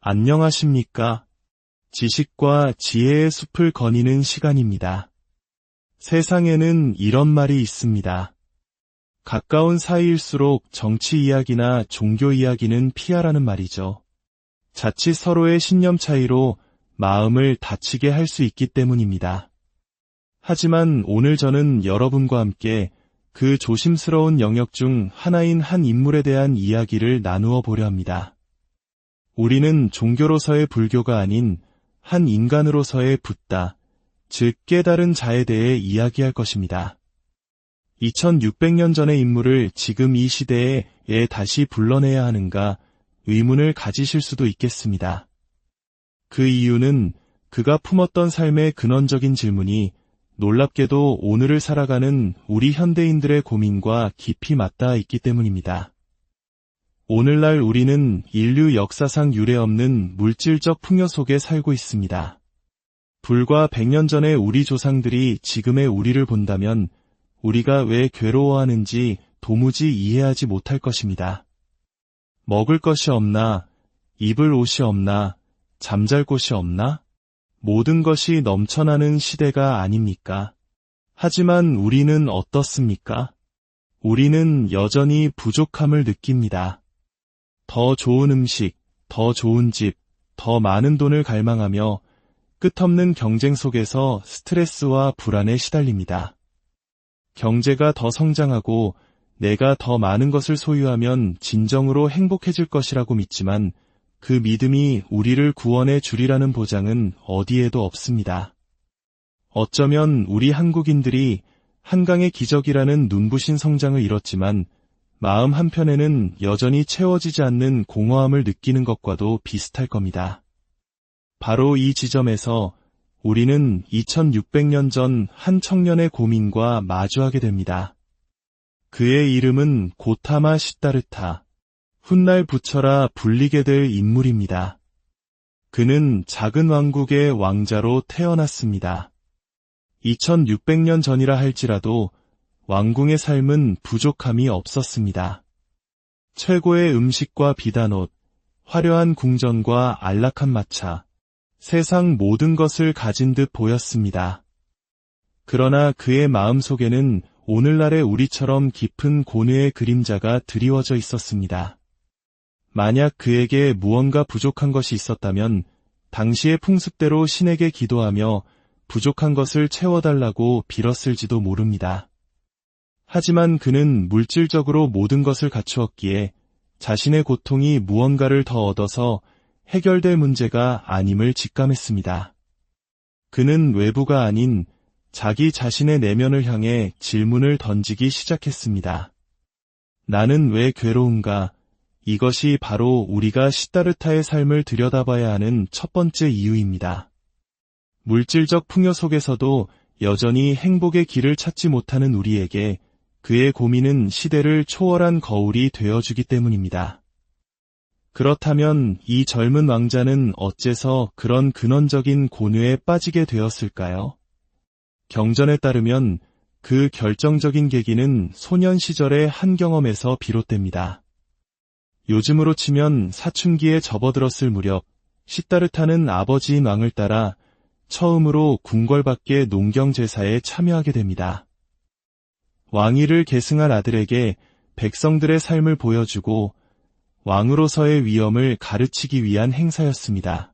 안녕하십니까? 지식과 지혜의 숲을 거니는 시간입니다. 세상에는 이런 말이 있습니다. 가까운 사이일수록 정치 이야기나 종교 이야기는 피하라는 말이죠. 자칫 서로의 신념 차이로 마음을 다치게 할 수 있기 때문입니다. 하지만 오늘 저는 여러분과 함께 그 조심스러운 영역 중 하나인 한 인물에 대한 이야기를 나누어 보려 합니다. 우리는 종교로서의 불교가 아닌 한 인간으로서의 붓다, 즉 깨달은 자에 대해 이야기할 것입니다. 2600년 전의 인물을 지금 이 시대에 다시 불러내야 하는가 의문을 가지실 수도 있겠습니다. 그 이유는 그가 품었던 삶의 근원적인 질문이 놀랍게도 오늘을 살아가는 우리 현대인들의 고민과 깊이 맞닿아 있기 때문입니다. 오늘날 우리는 인류 역사상 유례없는 물질적 풍요 속에 살고 있습니다. 불과 100년 전에 우리 조상들이 지금의 우리를 본다면 우리가 왜 괴로워하는지 도무지 이해하지 못할 것입니다. 먹을 것이 없나, 입을 옷이 없나, 잠잘 곳이 없나? 모든 것이 넘쳐나는 시대가 아닙니까? 하지만 우리는 어떻습니까? 우리는 여전히 부족함을 느낍니다. 더 좋은 음식, 더 좋은 집, 더 많은 돈을 갈망하며 끝없는 경쟁 속에서 스트레스와 불안에 시달립니다. 경제가 더 성장하고 내가 더 많은 것을 소유하면 진정으로 행복해질 것이라고 믿지만 그 믿음이 우리를 구원해 주리라는 보장은 어디에도 없습니다. 어쩌면 우리 한국인들이 한강의 기적이라는 눈부신 성장을 이뤘지만 마음 한편에는 여전히 채워지지 않는 공허함을 느끼는 것과도 비슷할 겁니다. 바로 이 지점에서 우리는 2600년 전 한 청년의 고민과 마주하게 됩니다. 그의 이름은 고타마 시다르타, 훗날 부처라 불리게 될 인물입니다. 그는 작은 왕국의 왕자로 태어났습니다. 2600년 전이라 할지라도 왕궁의 삶은 부족함이 없었습니다. 최고의 음식과 비단옷, 화려한 궁전과 안락한 마차, 세상 모든 것을 가진 듯 보였습니다. 그러나 그의 마음속에는 오늘날의 우리처럼 깊은 고뇌의 그림자가 드리워져 있었습니다. 만약 그에게 무언가 부족한 것이 있었다면 당시의 풍습대로 신에게 기도하며 부족한 것을 채워달라고 빌었을지도 모릅니다. 하지만 그는 물질적으로 모든 것을 갖추었기에 자신의 고통이 무언가를 더 얻어서 해결될 문제가 아님을 직감했습니다. 그는 외부가 아닌 자기 자신의 내면을 향해 질문을 던지기 시작했습니다. 나는 왜 괴로운가? 이것이 바로 우리가 시다르타의 삶을 들여다봐야 하는 첫 번째 이유입니다. 물질적 풍요 속에서도 여전히 행복의 길을 찾지 못하는 우리에게 그의 고민은 시대를 초월한 거울이 되어주기 때문입니다. 그렇다면 이 젊은 왕자는 어째서 그런 근원적인 고뇌에 빠지게 되었을까요? 경전에 따르면 그 결정적인 계기는 소년 시절의 한 경험에서 비롯됩니다. 요즘으로 치면 사춘기에 접어들었을 무렵 시다르타는 아버지인 왕을 따라 처음으로 궁궐 밖의 농경제사에 참여하게 됩니다. 왕위를 계승할 아들에게 백성들의 삶을 보여주고 왕으로서의 위엄을 가르치기 위한 행사였습니다.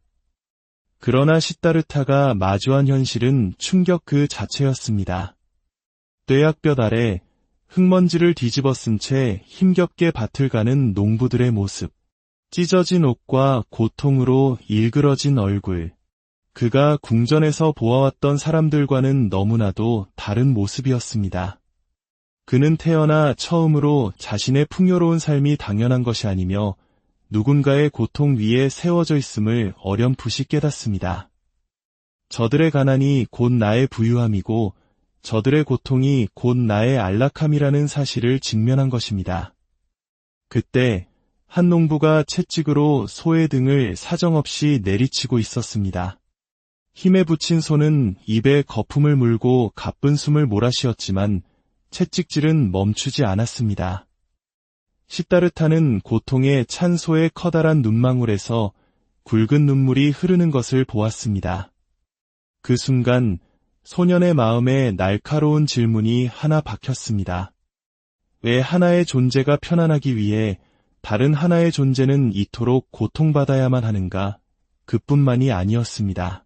그러나 시다르타가 마주한 현실은 충격 그 자체였습니다. 뙤약볕 아래 흙먼지를 뒤집어 쓴 채 힘겹게 밭을 가는 농부들의 모습, 찢어진 옷과 고통으로 일그러진 얼굴, 그가 궁전에서 보아왔던 사람들과는 너무나도 다른 모습이었습니다. 그는 태어나 처음으로 자신의 풍요로운 삶이 당연한 것이 아니며 누군가의 고통 위에 세워져 있음을 어렴풋이 깨닫습니다. 저들의 가난이 곧 나의 부유함이고 저들의 고통이 곧 나의 안락함이라는 사실을 직면한 것입니다. 그때 한 농부가 채찍으로 소의 등을 사정없이 내리치고 있었습니다. 힘에 부친 소는 입에 거품을 물고 가쁜 숨을 몰아쉬었지만 채찍질은 멈추지 않았습니다. 시다르타는 고통에 찬 소의 커다란 눈망울에서 굵은 눈물이 흐르는 것을 보았습니다. 그 순간 소년의 마음에 날카로운 질문이 하나 박혔습니다. 왜 하나의 존재가 편안하기 위해 다른 하나의 존재는 이토록 고통받아야만 하는가? 그뿐만이 아니었습니다.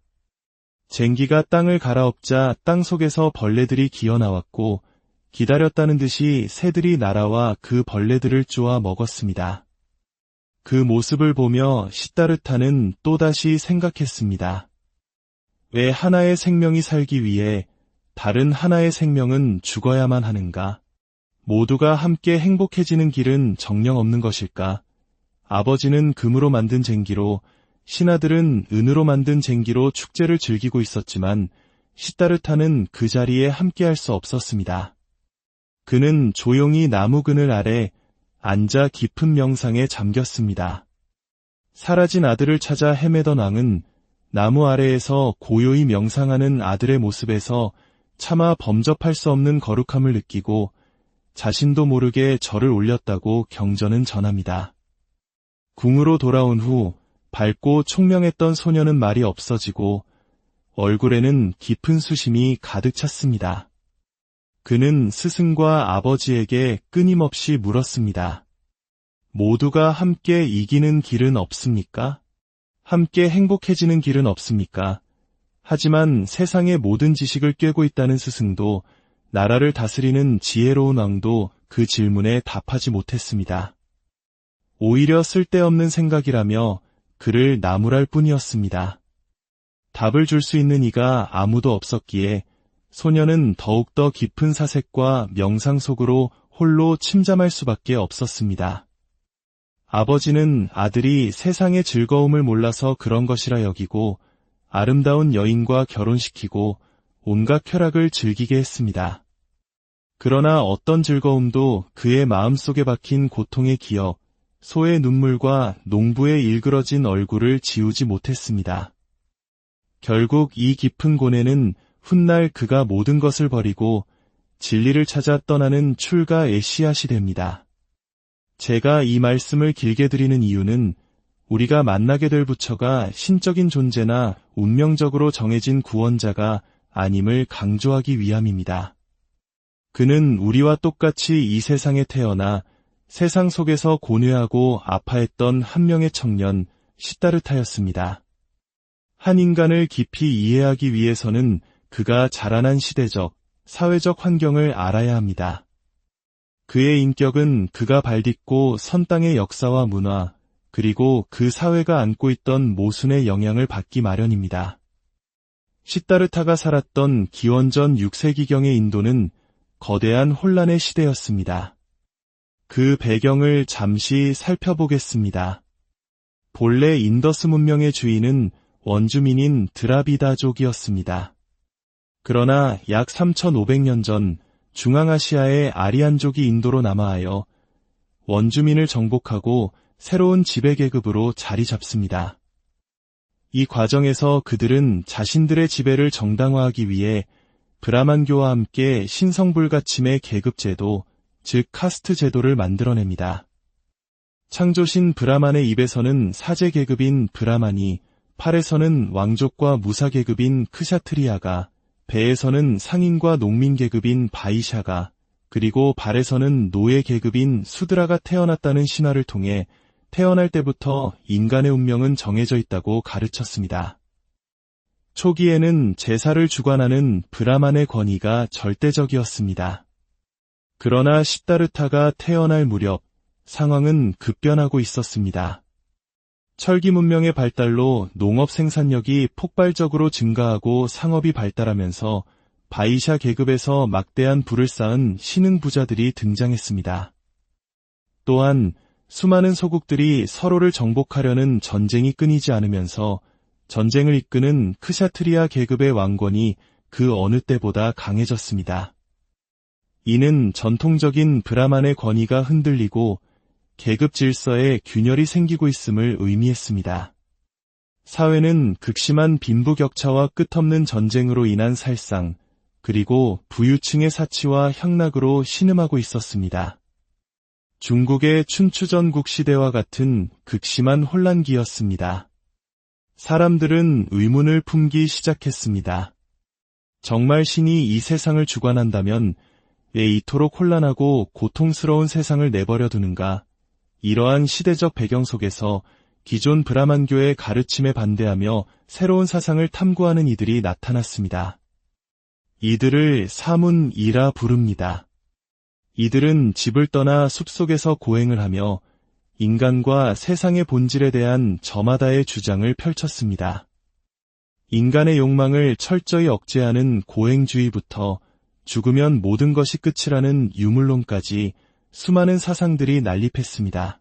쟁기가 땅을 갈아엎자 땅 속에서 벌레들이 기어나왔고 기다렸다는 듯이 새들이 날아와 그 벌레들을 쪼아 먹었습니다. 그 모습을 보며 시다르타는 또다시 생각했습니다. 왜 하나의 생명이 살기 위해 다른 하나의 생명은 죽어야만 하는가? 모두가 함께 행복해지는 길은 정령 없는 것일까? 아버지는 금으로 만든 쟁기로, 신하들은 은으로 만든 쟁기로 축제를 즐기고 있었지만 시다르타는 그 자리에 함께할 수 없었습니다. 그는 조용히 나무 그늘 아래 앉아 깊은 명상에 잠겼습니다. 사라진 아들을 찾아 헤매던 왕은 나무 아래에서 고요히 명상하는 아들의 모습에서 차마 범접할 수 없는 거룩함을 느끼고 자신도 모르게 절을 올렸다고 경전은 전합니다. 궁으로 돌아온 후 밝고 총명했던 소녀는 말이 없어지고 얼굴에는 깊은 수심이 가득 찼습니다. 그는 스승과 아버지에게 끊임없이 물었습니다. 모두가 함께 이기는 길은 없습니까? 함께 행복해지는 길은 없습니까? 하지만 세상의 모든 지식을 꿰고 있다는 스승도 나라를 다스리는 지혜로운 왕도 그 질문에 답하지 못했습니다. 오히려 쓸데없는 생각이라며 그를 나무랄 뿐이었습니다. 답을 줄 수 있는 이가 아무도 없었기에 소녀는 더욱더 깊은 사색과 명상 속으로 홀로 침잠할 수밖에 없었습니다. 아버지는 아들이 세상의 즐거움을 몰라서 그런 것이라 여기고 아름다운 여인과 결혼시키고 온갖 쾌락을 즐기게 했습니다. 그러나 어떤 즐거움도 그의 마음속에 박힌 고통의 기억, 소의 눈물과 농부의 일그러진 얼굴을 지우지 못했습니다. 결국 이 깊은 고뇌는 훗날 그가 모든 것을 버리고 진리를 찾아 떠나는 출가의 씨앗이 됩니다. 제가 이 말씀을 길게 드리는 이유는 우리가 만나게 될 부처가 신적인 존재나 운명적으로 정해진 구원자가 아님을 강조하기 위함입니다. 그는 우리와 똑같이 이 세상에 태어나 세상 속에서 고뇌하고 아파했던 한 명의 청년 시다르타였습니다. 한 인간을 깊이 이해하기 위해서는 그가 자라난 시대적, 사회적 환경을 알아야 합니다. 그의 인격은 그가 발딛고 선 땅의 역사와 문화, 그리고 그 사회가 안고 있던 모순의 영향을 받기 마련입니다. 시다르타가 살았던 기원전 6세기경의 인도는 거대한 혼란의 시대였습니다. 그 배경을 잠시 살펴보겠습니다. 본래 인더스 문명의 주인은 원주민인 드라비다족이었습니다. 그러나 약 3500년 전 중앙아시아의 아리안족이 인도로 남하하여 원주민을 정복하고 새로운 지배계급으로 자리 잡습니다. 이 과정에서 그들은 자신들의 지배를 정당화하기 위해 브라만교와 함께 신성불가침의 계급제도, 즉 카스트 제도를 만들어냅니다. 창조신 브라만의 입에서는 사제계급인 브라만이, 팔에서는 왕족과 무사계급인 크샤트리아가, 배에서는 상인과 농민계급인 바이샤가, 그리고 발에서는 노예계급인 수드라가 태어났다는 신화를 통해 태어날 때부터 인간의 운명은 정해져 있다고 가르쳤습니다. 초기에는 제사를 주관하는 브라만의 권위가 절대적이었습니다. 그러나 시다르타가 태어날 무렵 상황은 급변하고 있었습니다. 철기 문명의 발달로 농업 생산력이 폭발적으로 증가하고 상업이 발달하면서 바이샤 계급에서 막대한 부를 쌓은 신흥 부자들이 등장했습니다. 또한 수많은 소국들이 서로를 정복하려는 전쟁이 끊이지 않으면서 전쟁을 이끄는 크샤트리아 계급의 왕권이 그 어느 때보다 강해졌습니다. 이는 전통적인 브라만의 권위가 흔들리고 계급 질서에 균열이 생기고 있음을 의미했습니다. 사회는 극심한 빈부격차와 끝없는 전쟁으로 인한 살상, 그리고 부유층의 사치와 향락으로 신음하고 있었습니다. 중국의 춘추전국 시대와 같은 극심한 혼란기였습니다. 사람들은 의문을 품기 시작했습니다. 정말 신이 이 세상을 주관한다면 왜 이토록 혼란하고 고통스러운 세상을 내버려 두는가? 이러한 시대적 배경 속에서 기존 브라만교의 가르침에 반대하며 새로운 사상을 탐구하는 이들이 나타났습니다. 이들을 사문이라 부릅니다. 이들은 집을 떠나 숲속에서 고행을 하며 인간과 세상의 본질에 대한 저마다의 주장을 펼쳤습니다. 인간의 욕망을 철저히 억제하는 고행주의부터 죽으면 모든 것이 끝이라는 유물론까지 수많은 사상들이 난립했습니다.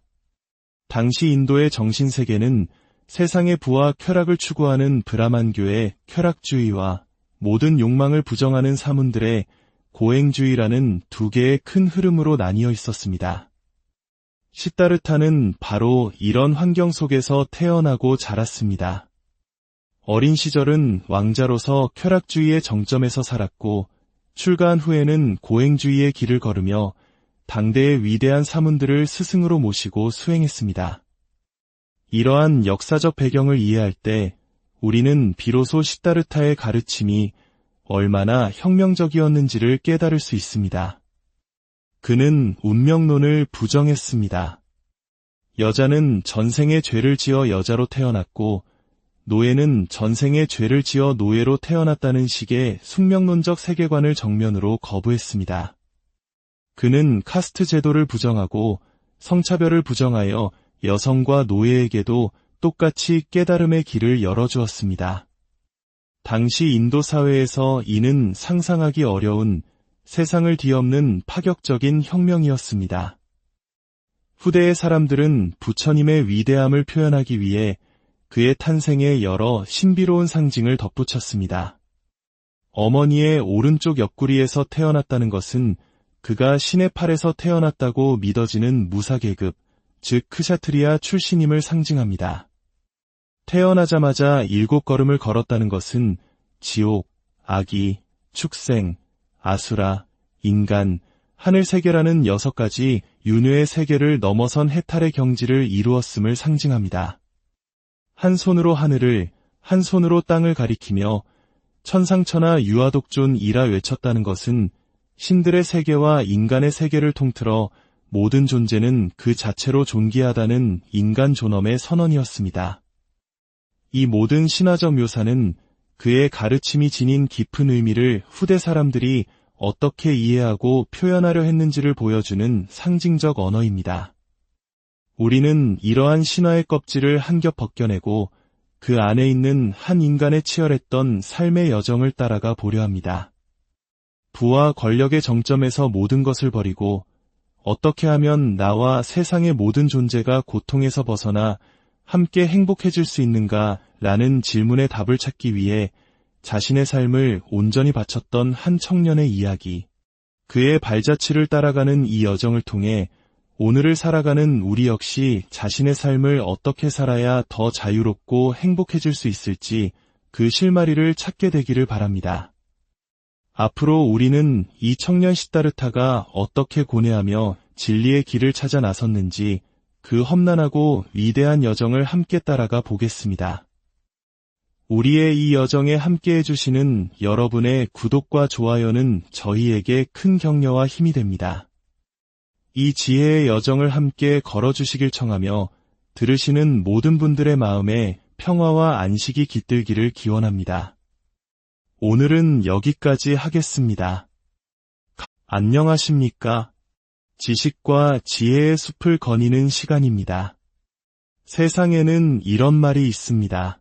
당시 인도의 정신세계는 세상의 부와 쾌락을 추구하는 브라만교의 쾌락주의와 모든 욕망을 부정하는 사문들의 고행주의라는 두 개의 큰 흐름으로 나뉘어 있었습니다. 시다르타는 바로 이런 환경 속에서 태어나고 자랐습니다. 어린 시절은 왕자로서 쾌락주의의 정점에서 살았고 출가한 후에는 고행주의의 길을 걸으며 당대의 위대한 사문들을 스승으로 모시고 수행했습니다. 이러한 역사적 배경을 이해할 때 우리는 비로소 시다르타의 가르침이 얼마나 혁명적이었는지를 깨달을 수 있습니다. 그는 운명론을 부정했습니다. 여자는 전생에 죄를 지어 여자로 태어났고 노예는 전생에 죄를 지어 노예로 태어났다는 식의 숙명론적 세계관을 정면으로 거부했습니다. 그는 카스트 제도를 부정하고 성차별을 부정하여 여성과 노예에게도 똑같이 깨달음의 길을 열어주었습니다. 당시 인도 사회에서 이는 상상하기 어려운 세상을 뒤엎는 파격적인 혁명이었습니다. 후대의 사람들은 부처님의 위대함을 표현하기 위해 그의 탄생에 여러 신비로운 상징을 덧붙였습니다. 어머니의 오른쪽 옆구리에서 태어났다는 것은 그가 신의 팔에서 태어났다고 믿어지는 무사계급, 즉 크샤트리아 출신임을 상징합니다. 태어나자마자 7걸음을 걸었다는 것은 지옥, 아기, 축생, 아수라, 인간, 하늘세계라는 6가지 윤회의 세계를 넘어선 해탈의 경지를 이루었음을 상징합니다. 한 손으로 하늘을, 한 손으로 땅을 가리키며 천상천하 유아독존이라 외쳤다는 것은 신들의 세계와 인간의 세계를 통틀어 모든 존재는 그 자체로 존귀하다는 인간 존엄의 선언이었습니다. 이 모든 신화적 묘사는 그의 가르침이 지닌 깊은 의미를 후대 사람들이 어떻게 이해하고 표현하려 했는지를 보여주는 상징적 언어입니다. 우리는 이러한 신화의 껍질을 한 겹 벗겨내고 그 안에 있는 한 인간의 치열했던 삶의 여정을 따라가 보려 합니다. 부와 권력의 정점에서 모든 것을 버리고 어떻게 하면 나와 세상의 모든 존재가 고통에서 벗어나 함께 행복해질 수 있는가 라는 질문에 답을 찾기 위해 자신의 삶을 온전히 바쳤던 한 청년의 이야기. 그의 발자취를 따라가는 이 여정을 통해 오늘을 살아가는 우리 역시 자신의 삶을 어떻게 살아야 더 자유롭고 행복해질 수 있을지 그 실마리를 찾게 되기를 바랍니다. 앞으로 우리는 이 청년 시다르타가 어떻게 고뇌하며 진리의 길을 찾아 나섰는지 그 험난하고 위대한 여정을 함께 따라가 보겠습니다. 우리의 이 여정에 함께 해주시는 여러분의 구독과 좋아요는 저희에게 큰 격려와 힘이 됩니다. 이 지혜의 여정을 함께 걸어주시길 청하며 들으시는 모든 분들의 마음에 평화와 안식이 깃들기를 기원합니다. 오늘은 여기까지 하겠습니다. 안녕하십니까? 지식과 지혜의 숲을 거니는 시간입니다. 세상에는 이런 말이 있습니다.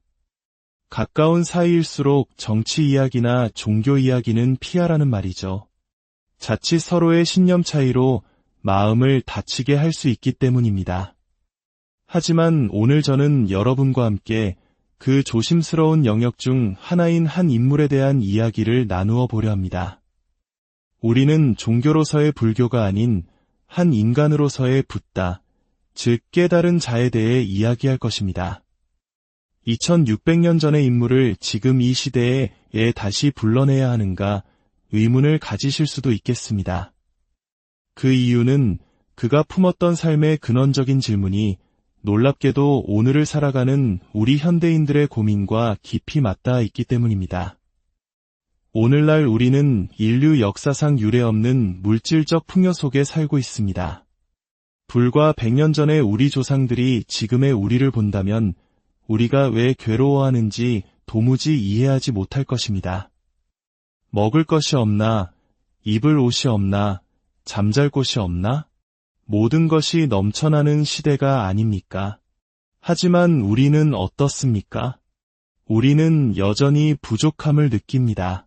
가까운 사이일수록 정치 이야기나 종교 이야기는 피하라는 말이죠. 자칫 서로의 신념 차이로 마음을 다치게 할 수 있기 때문입니다. 하지만 오늘 저는 여러분과 함께 그 조심스러운 영역 중 하나인 한 인물에 대한 이야기를 나누어 보려 합니다. 우리는 종교로서의 불교가 아닌 한 인간으로서의 붓다, 즉 깨달은 자에 대해 이야기할 것입니다. 2600년 전의 인물을 지금 이 시대에 다시 불러내야 하는가 의문을 가지실 수도 있겠습니다. 그 이유는 그가 품었던 삶의 근원적인 질문이 놀랍게도 오늘을 살아가는 우리 현대인들의 고민과 깊이 맞닿아 있기 때문입니다. 오늘날 우리는 인류 역사상 유례없는 물질적 풍요 속에 살고 있습니다. 불과 100년 전에 우리 조상들이 지금의 우리를 본다면 우리가 왜 괴로워하는지 도무지 이해하지 못할 것입니다. 먹을 것이 없나, 입을 옷이 없나, 잠잘 곳이 없나? 모든 것이 넘쳐나는 시대가 아닙니까? 하지만 우리는 어떻습니까? 우리는 여전히 부족함을 느낍니다.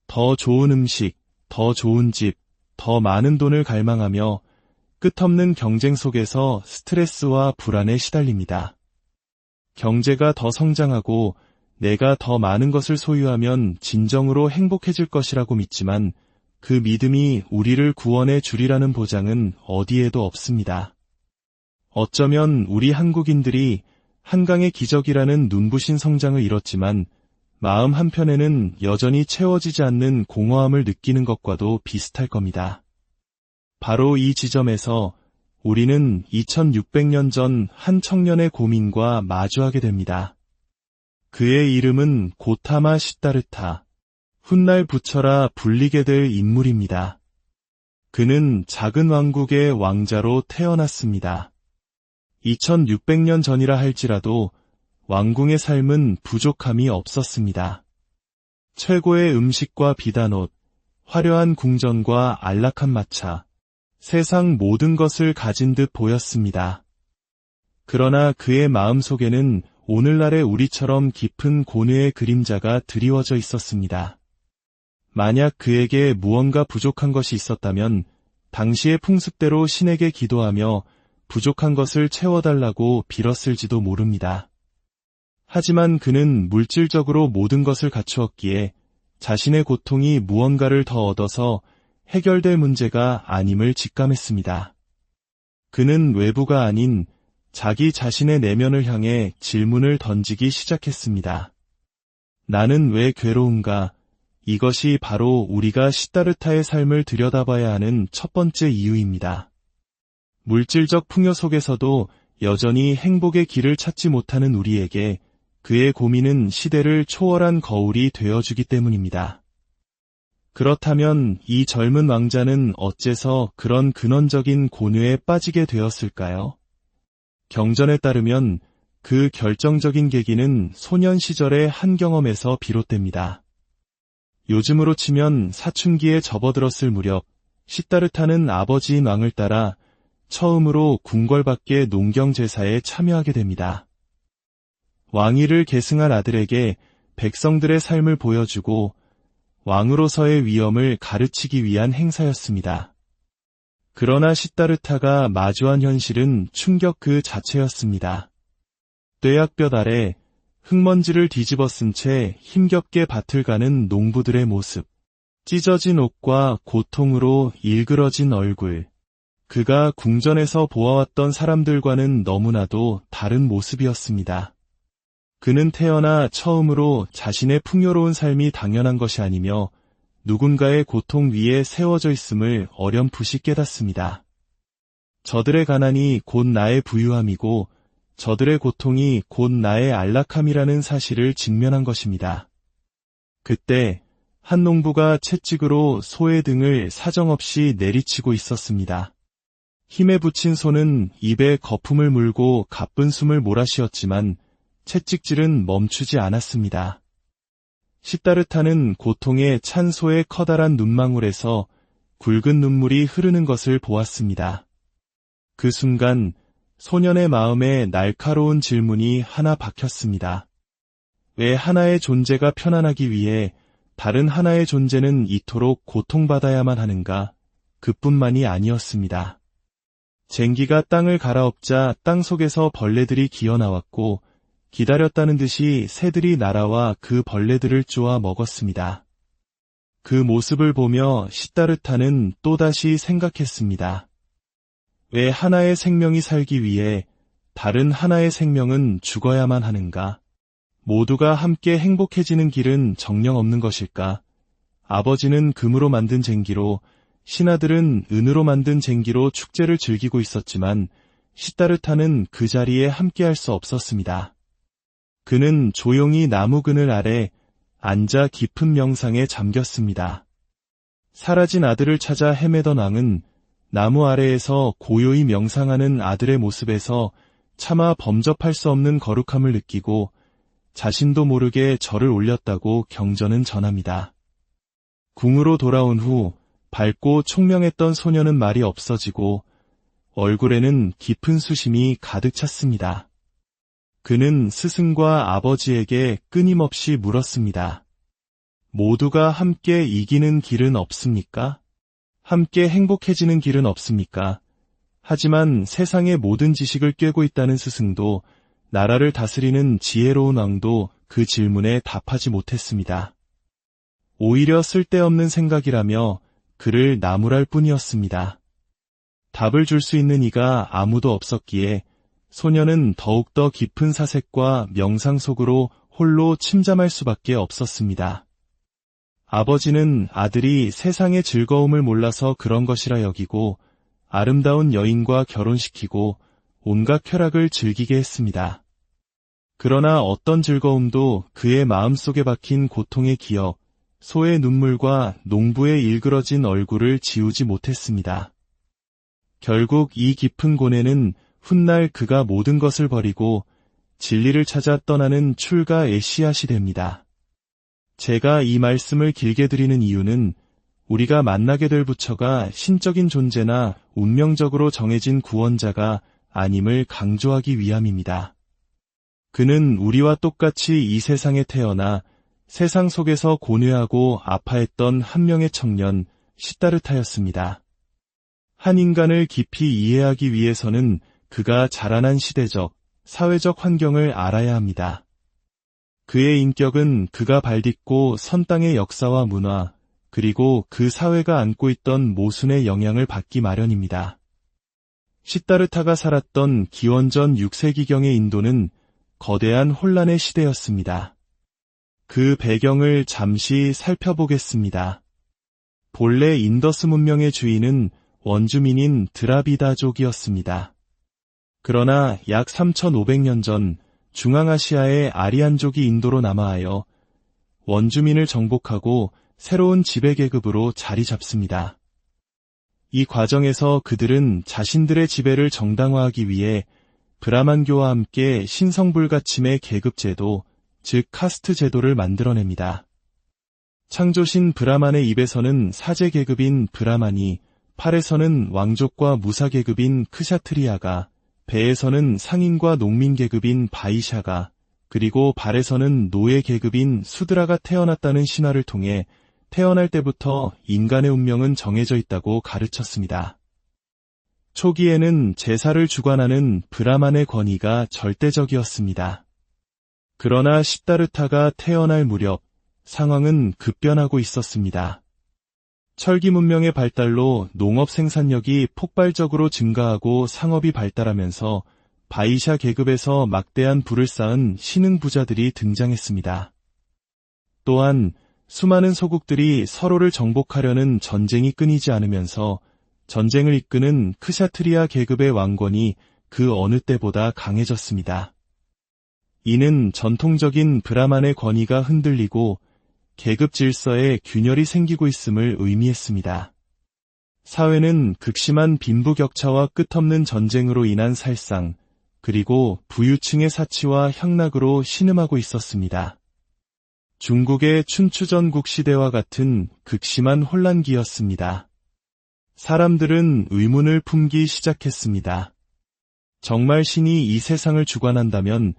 더 좋은 음식, 더 좋은 집, 더 많은 돈을 갈망하며 끝없는 경쟁 속에서 스트레스와 불안에 시달립니다. 경제가 더 성장하고 내가 더 많은 것을 소유하면 진정으로 행복해질 것이라고 믿지만 그 믿음이 우리를 구원해 주리라는 보장은 어디에도 없습니다. 어쩌면 우리 한국인들이 한강의 기적이라는 눈부신 성장을 이뤘지만 마음 한편에는 여전히 채워지지 않는 공허함을 느끼는 것과도 비슷할 겁니다. 바로 이 지점에서 우리는 2600년 전 한 청년의 고민과 마주하게 됩니다. 그의 이름은 고타마 시다르타, 훗날 부처라 불리게 될 인물입니다. 그는 작은 왕국의 왕자로 태어났습니다. 2600년 전이라 할지라도 왕궁의 삶은 부족함이 없었습니다. 최고의 음식과 비단옷, 화려한 궁전과 안락한 마차, 세상 모든 것을 가진 듯 보였습니다. 그러나 그의 마음속에는 오늘날의 우리처럼 깊은 고뇌의 그림자가 드리워져 있었습니다. 만약 그에게 무언가 부족한 것이 있었다면 당시의 풍습대로 신에게 기도하며 부족한 것을 채워달라고 빌었을지도 모릅니다. 하지만 그는 물질적으로 모든 것을 갖추었기에 자신의 고통이 무언가를 더 얻어서 해결될 문제가 아님을 직감했습니다. 그는 외부가 아닌 자기 자신의 내면을 향해 질문을 던지기 시작했습니다. 나는 왜 괴로운가? 이것이 바로 우리가 시다르타의 삶을 들여다봐야 하는 첫 번째 이유입니다. 물질적 풍요 속에서도 여전히 행복의 길을 찾지 못하는 우리에게 그의 고민은 시대를 초월한 거울이 되어주기 때문입니다. 그렇다면 이 젊은 왕자는 어째서 그런 근원적인 고뇌에 빠지게 되었을까요? 경전에 따르면 그 결정적인 계기는 소년 시절의 한 경험에서 비롯됩니다. 요즘으로 치면 사춘기에 접어들었을 무렵 시다르타는 아버지인 왕을 따라 처음으로 궁궐 밖의 농경 제사에 참여하게 됩니다. 왕위를 계승할 아들에게 백성들의 삶을 보여주고 왕으로서의 위엄을 가르치기 위한 행사였습니다. 그러나 시다르타가 마주한 현실은 충격 그 자체였습니다. 뙤약볕 아래 흙먼지를 뒤집어 쓴 채 힘겹게 밭을 가는 농부들의 모습, 찢어진 옷과 고통으로 일그러진 얼굴, 그가 궁전에서 보아왔던 사람들과는 너무나도 다른 모습이었습니다. 그는 태어나 처음으로 자신의 풍요로운 삶이 당연한 것이 아니며 누군가의 고통 위에 세워져 있음을 어렴풋이 깨닫습니다. 저들의 가난이 곧 나의 부유함이고 저들의 고통이 곧 나의 안락함이라는 사실을 직면한 것입니다. 그때 한 농부가 채찍으로 소의 등을 사정없이 내리치고 있었습니다. 힘에 부친 소는 입에 거품을 물고 가쁜 숨을 몰아쉬었지만 채찍질은 멈추지 않았습니다. 시다르타는 고통에 찬 소의 커다란 눈망울에서 굵은 눈물이 흐르는 것을 보았습니다. 그 순간 소년의 마음에 날카로운 질문이 하나 박혔습니다. 왜 하나의 존재가 편안하기 위해 다른 하나의 존재는 이토록 고통받아야만 하는가? 그뿐만이 아니었습니다. 쟁기가 땅을 갈아엎자 땅 속에서 벌레들이 기어나왔고 기다렸다는 듯이 새들이 날아와 그 벌레들을 쪼아 먹었습니다. 그 모습을 보며 시다르타는 또다시 생각했습니다. 왜 하나의 생명이 살기 위해 다른 하나의 생명은 죽어야만 하는가? 모두가 함께 행복해지는 길은 정녕 없는 것일까? 아버지는 금으로 만든 쟁기로, 신하들은 은으로 만든 쟁기로 축제를 즐기고 있었지만 시다르타는 그 자리에 함께할 수 없었습니다. 그는 조용히 나무 그늘 아래 앉아 깊은 명상에 잠겼습니다. 사라진 아들을 찾아 헤매던 왕은 나무 아래에서 고요히 명상하는 아들의 모습에서 차마 범접할 수 없는 거룩함을 느끼고 자신도 모르게 절을 올렸다고 경전은 전합니다. 궁으로 돌아온 후 밝고 총명했던 소녀는 말이 없어지고 얼굴에는 깊은 수심이 가득 찼습니다. 그는 스승과 아버지에게 끊임없이 물었습니다. 모두가 함께 이기는 길은 없습니까? 함께 행복해지는 길은 없습니까? 하지만 세상의 모든 지식을 꿰고 있다는 스승도 나라를 다스리는 지혜로운 왕도 그 질문에 답하지 못했습니다. 오히려 쓸데없는 생각이라며 그를 나무랄 뿐이었습니다. 답을 줄 수 있는 이가 아무도 없었기에 소녀는 더욱더 깊은 사색과 명상 속으로 홀로 침잠할 수밖에 없었습니다. 아버지는 아들이 세상의 즐거움을 몰라서 그런 것이라 여기고 아름다운 여인과 결혼시키고 온갖 쾌락을 즐기게 했습니다. 그러나 어떤 즐거움도 그의 마음속에 박힌 고통의 기억, 소의 눈물과 농부의 일그러진 얼굴을 지우지 못했습니다. 결국 이 깊은 고뇌는 훗날 그가 모든 것을 버리고 진리를 찾아 떠나는 출가의 씨앗이 됩니다. 제가 이 말씀을 길게 드리는 이유는 우리가 만나게 될 부처가 신적인 존재나 운명적으로 정해진 구원자가 아님을 강조하기 위함입니다. 그는 우리와 똑같이 이 세상에 태어나 세상 속에서 고뇌하고 아파했던 한 명의 청년 시다르타였습니다. 한 인간을 깊이 이해하기 위해서는 그가 자라난 시대적, 사회적 환경을 알아야 합니다. 그의 인격은 그가 발딛고 선 땅의 역사와 문화, 그리고 그 사회가 안고 있던 모순의 영향을 받기 마련입니다. 시다르타가 살았던 기원전 6세기경의 인도는 거대한 혼란의 시대였습니다. 그 배경을 잠시 살펴보겠습니다. 본래 인더스 문명의 주인은 원주민인 드라비다족이었습니다. 그러나 약 3500년 전 중앙아시아의 아리안족이 인도로 남하하여 원주민을 정복하고 새로운 지배계급으로 자리 잡습니다. 이 과정에서 그들은 자신들의 지배를 정당화하기 위해 브라만교와 함께 신성불가침의 계급제도, 즉 카스트 제도를 만들어냅니다. 창조신 브라만의 입에서는 사제계급인 브라만이, 팔에서는 왕족과 무사계급인 크샤트리아가, 배에서는 상인과 농민계급인 바이샤가, 그리고 발에서는 노예계급인 수드라가 태어났다는 신화를 통해 태어날 때부터 인간의 운명은 정해져 있다고 가르쳤습니다. 초기에는 제사를 주관하는 브라만의 권위가 절대적이었습니다. 그러나 시다르타가 태어날 무렵 상황은 급변하고 있었습니다. 철기 문명의 발달로 농업 생산력이 폭발적으로 증가하고 상업이 발달하면서 바이샤 계급에서 막대한 부를 쌓은 신흥 부자들이 등장했습니다. 또한 수많은 소국들이 서로를 정복하려는 전쟁이 끊이지 않으면서 전쟁을 이끄는 크샤트리아 계급의 왕권이 그 어느 때보다 강해졌습니다. 이는 전통적인 브라만의 권위가 흔들리고 계급 질서에 균열이 생기고 있음을 의미했습니다. 사회는 극심한 빈부격차와 끝없는 전쟁으로 인한 살상, 그리고 부유층의 사치와 향락으로 신음하고 있었습니다. 중국의 춘추전국 시대와 같은 극심한 혼란기였습니다. 사람들은 의문을 품기 시작했습니다. 정말 신이 이 세상을 주관한다면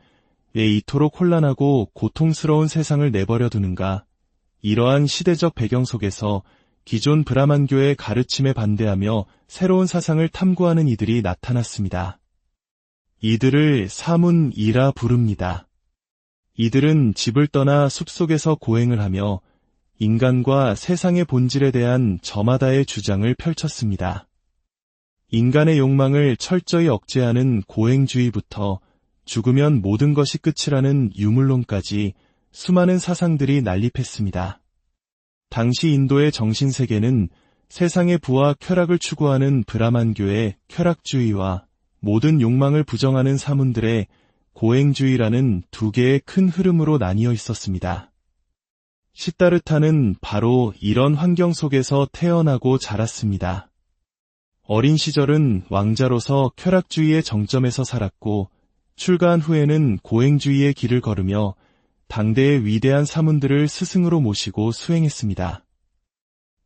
왜 이토록 혼란하고 고통스러운 세상을 내버려 두는가? 이러한 시대적 배경 속에서 기존 브라만교의 가르침에 반대하며 새로운 사상을 탐구하는 이들이 나타났습니다. 이들을 사문이라 부릅니다. 이들은 집을 떠나 숲속에서 고행을 하며 인간과 세상의 본질에 대한 저마다의 주장을 펼쳤습니다. 인간의 욕망을 철저히 억제하는 고행주의부터 죽으면 모든 것이 끝이라는 유물론까지 수많은 사상들이 난립했습니다. 당시 인도의 정신세계는 세상의 부와 쾌락을 추구하는 브라만교의 쾌락주의와 모든 욕망을 부정하는 사문들의 고행주의라는 두 개의 큰 흐름으로 나뉘어 있었습니다. 시다르타는 바로 이런 환경 속에서 태어나고 자랐습니다. 어린 시절은 왕자로서 쾌락주의의 정점에서 살았고 출가한 후에는 고행주의의 길을 걸으며 당대의 위대한 사문들을 스승으로 모시고 수행했습니다.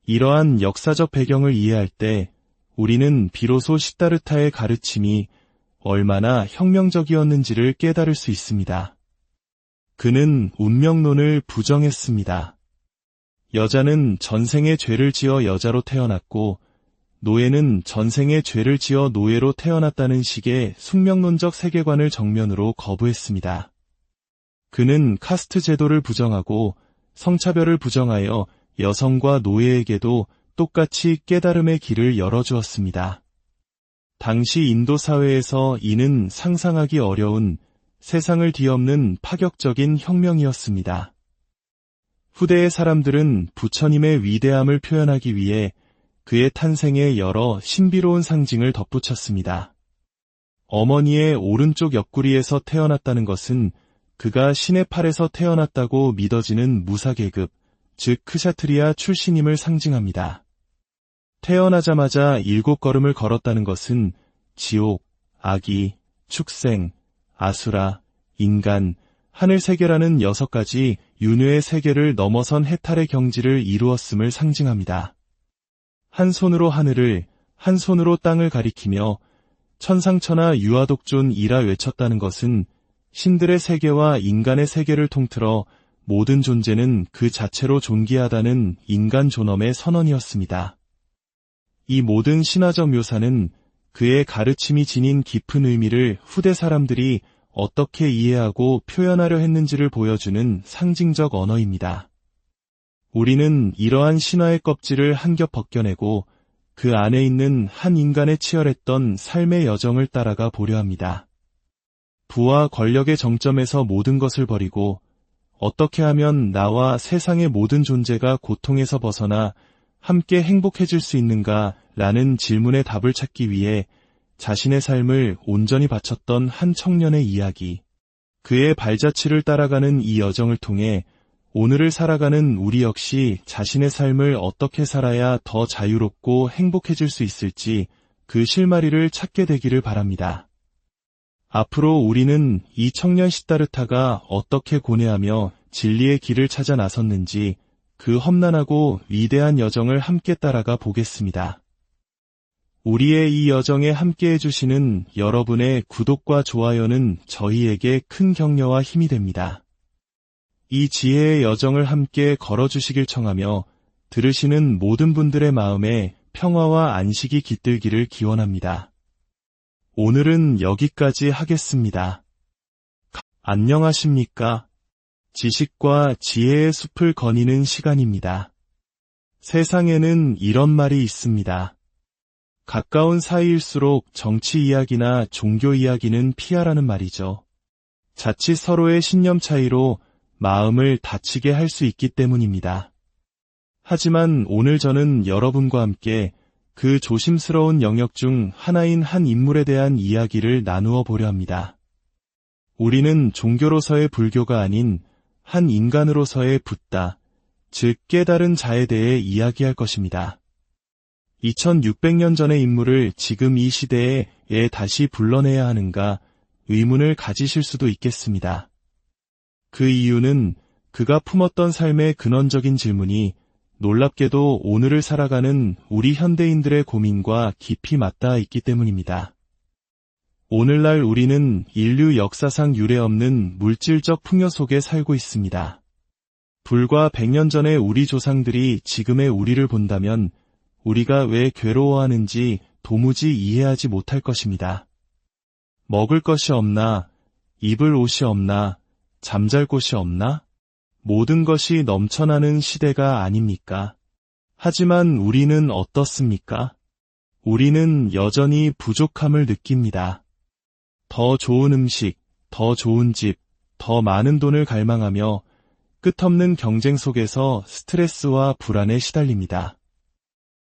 이러한 역사적 배경을 이해할 때 우리는 비로소 시다르타의 가르침이 얼마나 혁명적이었는지를 깨달을 수 있습니다. 그는 운명론을 부정했습니다. 여자는 전생에 죄를 지어 여자로 태어났고 노예는 전생에 죄를 지어 노예로 태어났다는 식의 숙명론적 세계관을 정면으로 거부했습니다. 그는 카스트 제도를 부정하고 성차별을 부정하여 여성과 노예에게도 똑같이 깨달음의 길을 열어주었습니다. 당시 인도 사회에서 이는 상상하기 어려운 세상을 뒤엎는 파격적인 혁명이었습니다. 후대의 사람들은 부처님의 위대함을 표현하기 위해 그의 탄생에 여러 신비로운 상징을 덧붙였습니다. 어머니의 오른쪽 옆구리에서 태어났다는 것은 그가 신의 팔에서 태어났다고 믿어지는 무사계급, 즉 크샤트리아 출신임을 상징합니다. 태어나자마자 7걸음을 걸었다는 것은 지옥, 아기, 축생, 아수라, 인간, 하늘세계라는 6가지 윤회의 세계를 넘어선 해탈의 경지를 이루었음을 상징합니다. 한 손으로 하늘을, 한 손으로 땅을 가리키며 천상천하 유아독존이라 외쳤다는 것은 신들의 세계와 인간의 세계를 통틀어 모든 존재는 그 자체로 존귀하다는 인간 존엄의 선언이었습니다. 이 모든 신화적 묘사는 그의 가르침이 지닌 깊은 의미를 후대 사람들이 어떻게 이해하고 표현하려 했는지를 보여주는 상징적 언어입니다. 우리는 이러한 신화의 껍질을 한 겹 벗겨내고 그 안에 있는 한 인간의 치열했던 삶의 여정을 따라가 보려 합니다. 부와 권력의 정점에서 모든 것을 버리고 어떻게 하면 나와 세상의 모든 존재가 고통에서 벗어나 함께 행복해질 수 있는가 라는 질문의 답을 찾기 위해 자신의 삶을 온전히 바쳤던 한 청년의 이야기. 그의 발자취를 따라가는 이 여정을 통해 오늘을 살아가는 우리 역시 자신의 삶을 어떻게 살아야 더 자유롭고 행복해질 수 있을지 그 실마리를 찾게 되기를 바랍니다. 앞으로 우리는 이 청년 시다르타가 어떻게 고뇌하며 진리의 길을 찾아 나섰는지 그 험난하고 위대한 여정을 함께 따라가 보겠습니다. 우리의 이 여정에 함께 해주시는 여러분의 구독과 좋아요는 저희에게 큰 격려와 힘이 됩니다. 이 지혜의 여정을 함께 걸어주시길 청하며 들으시는 모든 분들의 마음에 평화와 안식이 깃들기를 기원합니다. 오늘은 여기까지 하겠습니다. 안녕하십니까? 지식과 지혜의 숲을 거니는 시간입니다. 세상에는 이런 말이 있습니다. 가까운 사이일수록 정치 이야기나 종교 이야기는 피하라는 말이죠. 자칫 서로의 신념 차이로 마음을 다치게 할 수 있기 때문입니다. 하지만 오늘 저는 여러분과 함께 그 조심스러운 영역 중 하나인 한 인물에 대한 이야기를 나누어 보려 합니다. 우리는 종교로서의 불교가 아닌 한 인간으로서의 붓다, 즉 깨달은 자에 대해 이야기할 것입니다. 2600년 전의 인물을 지금 이 시대에 다시 불러내야 하는가 의문을 가지실 수도 있겠습니다. 그 이유는 그가 품었던 삶의 근원적인 질문이 놀랍게도 오늘을 살아가는 우리 현대인들의 고민과 깊이 맞닿아 있기 때문입니다. 오늘날 우리는 인류 역사상 유례없는 물질적 풍요 속에 살고 있습니다. 불과 100년 전에 우리 조상들이 지금의 우리를 본다면 우리가 왜 괴로워하는지 도무지 이해하지 못할 것입니다. 먹을 것이 없나, 입을 옷이 없나, 잠잘 곳이 없나? 모든 것이 넘쳐나는 시대가 아닙니까? 하지만 우리는 어떻습니까? 우리는 여전히 부족함을 느낍니다. 더 좋은 음식, 더 좋은 집, 더 많은 돈을 갈망하며 끝없는 경쟁 속에서 스트레스와 불안에 시달립니다.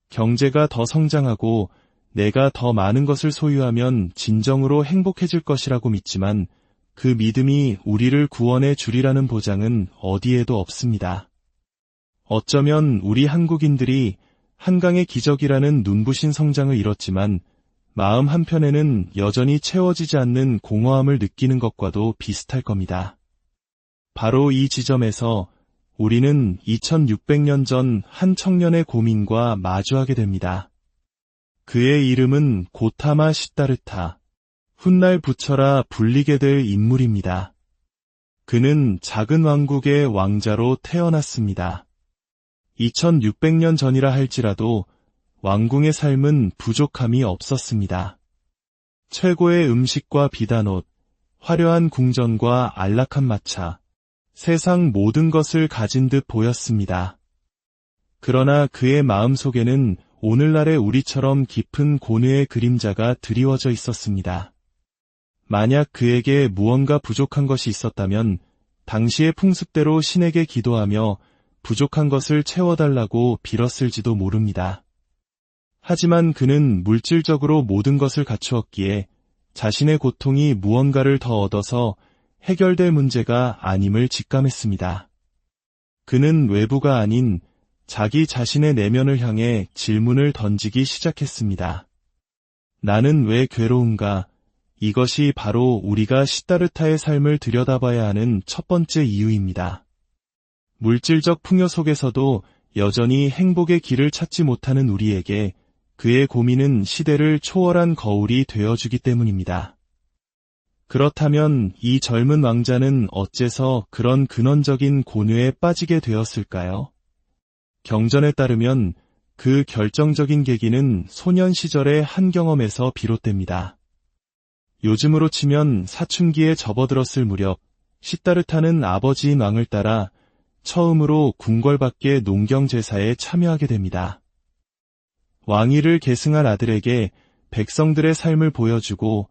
경제가 더 성장하고 내가 더 많은 것을 소유하면 진정으로 행복해질 것이라고 믿지만 그 믿음이 우리를 구원해 주리라는 보장은 어디에도 없습니다. 어쩌면 우리 한국인들이 한강의 기적이라는 눈부신 성장을 이뤘지만 마음 한편에는 여전히 채워지지 않는 공허함을 느끼는 것과도 비슷할 겁니다. 바로 이 지점에서 우리는 2600년 전 한 청년의 고민과 마주하게 됩니다. 그의 이름은 고타마 시다르타, 훗날 부처라 불리게 될 인물입니다. 그는 작은 왕국의 왕자로 태어났습니다. 2600년 전이라 할지라도 왕궁의 삶은 부족함이 없었습니다. 최고의 음식과 비단옷, 화려한 궁전과 안락한 마차, 세상 모든 것을 가진 듯 보였습니다. 그러나 그의 마음속에는 오늘날의 우리처럼 깊은 고뇌의 그림자가 드리워져 있었습니다. 만약 그에게 무언가 부족한 것이 있었다면 당시의 풍습대로 신에게 기도하며 부족한 것을 채워달라고 빌었을지도 모릅니다. 하지만 그는 물질적으로 모든 것을 갖추었기에 자신의 고통이 무언가를 더 얻어서 해결될 문제가 아님을 직감했습니다. 그는 외부가 아닌 자기 자신의 내면을 향해 질문을 던지기 시작했습니다. 나는 왜 괴로운가? 이것이 바로 우리가 시다르타의 삶을 들여다봐야 하는 첫 번째 이유입니다. 물질적 풍요 속에서도 여전히 행복의 길을 찾지 못하는 우리에게 그의 고민은 시대를 초월한 거울이 되어주기 때문입니다. 그렇다면 이 젊은 왕자는 어째서 그런 근원적인 고뇌에 빠지게 되었을까요? 경전에 따르면 그 결정적인 계기는 소년 시절의 한 경험에서 비롯됩니다. 요즘으로 치면 사춘기에 접어들었을 무렵 시다르타는 아버지인 왕을 따라 처음으로 궁궐 밖의 농경 제사에 참여하게 됩니다. 왕위를 계승할 아들에게 백성들의 삶을 보여주고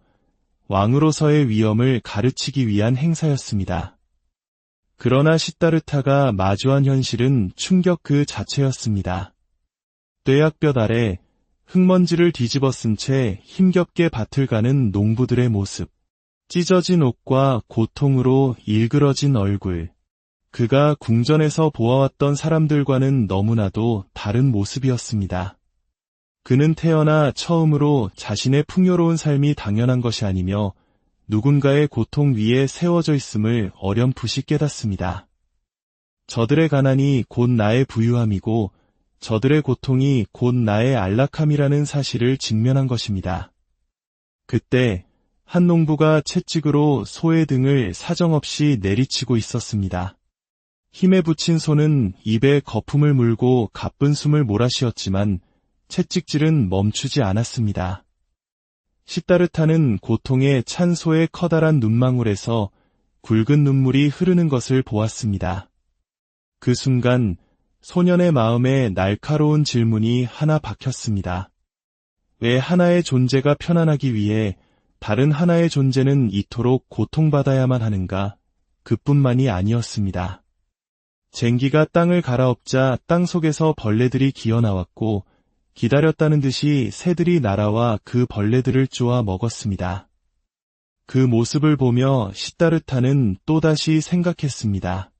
왕으로서의 위엄을 가르치기 위한 행사였습니다. 그러나 시다르타가 마주한 현실은 충격 그 자체였습니다. 뙤약볕 아래 흙먼지를 뒤집어 쓴 채 힘겹게 밭을 가는 농부들의 모습, 찢어진 옷과 고통으로 일그러진 얼굴, 그가 궁전에서 보아왔던 사람들과는 너무나도 다른 모습이었습니다. 그는 태어나 처음으로 자신의 풍요로운 삶이 당연한 것이 아니며 누군가의 고통 위에 세워져 있음을 어렴풋이 깨닫습니다. 저들의 가난이 곧 나의 부유함이고 저들의 고통이 곧 나의 안락함이라는 사실을 직면한 것입니다. 그때 한 농부가 채찍으로 소의 등을 사정없이 내리치고 있었습니다. 힘에 부친 소는 입에 거품을 물고 가쁜 숨을 몰아쉬었지만 채찍질은 멈추지 않았습니다. 시다르타는 고통에 찬 소의 커다란 눈망울에서 굵은 눈물이 흐르는 것을 보았습니다. 그 순간 소년의 마음에 날카로운 질문이 하나 박혔습니다. 왜 하나의 존재가 편안하기 위해 다른 하나의 존재는 이토록 고통받아야만 하는가? 그뿐만이 아니었습니다. 쟁기가 땅을 갈아엎자 땅 속에서 벌레들이 기어나왔고 기다렸다는 듯이 새들이 날아와 그 벌레들을 쪼아 먹었습니다. 그 모습을 보며 시다르타는 또다시 생각했습니다.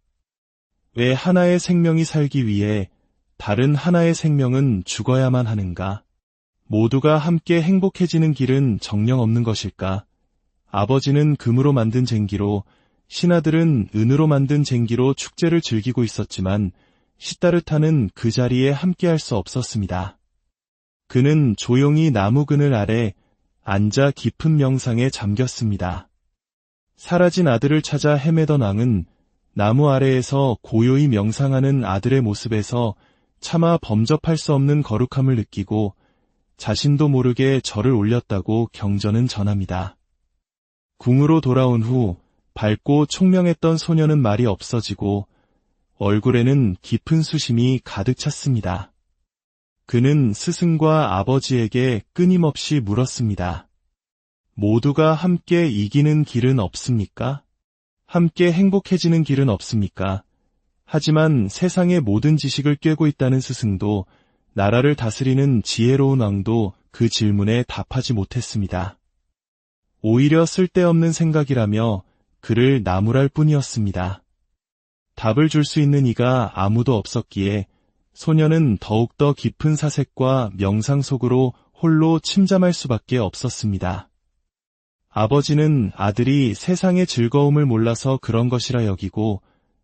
왜 하나의 생명이 살기 위해 다른 하나의 생명은 죽어야만 하는가? 모두가 함께 행복해지는 길은 정녕 없는 것일까? 아버지는 금으로 만든 쟁기로, 신하들은 은으로 만든 쟁기로 축제를 즐기고 있었지만 시다르타는 그 자리에 함께할 수 없었습니다. 그는 조용히 나무 그늘 아래 앉아 깊은 명상에 잠겼습니다. 사라진 아들을 찾아 헤매던 왕은 나무 아래에서 고요히 명상하는 아들의 모습에서 차마 범접할 수 없는 거룩함을 느끼고 자신도 모르게 절을 올렸다고 경전은 전합니다. 궁으로 돌아온 후 밝고 총명했던 소녀는 말이 없어지고 얼굴에는 깊은 수심이 가득 찼습니다. 그는 스승과 아버지에게 끊임없이 물었습니다. 모두가 함께 이기는 길은 없습니까? 함께 행복해지는 길은 없습니까? 하지만 세상의 모든 지식을 꿰고 있다는 스승도 나라를 다스리는 지혜로운 왕도 그 질문에 답하지 못했습니다. 오히려 쓸데없는 생각이라며 그를 나무랄 뿐이었습니다. 답을 줄 수 있는 이가 아무도 없었기에 소녀는 더욱더 깊은 사색과 명상 속으로 홀로 침잠할 수밖에 없었습니다. 아버지는 아들이 세상의 즐거움을 몰라서 그런 것이라 여기고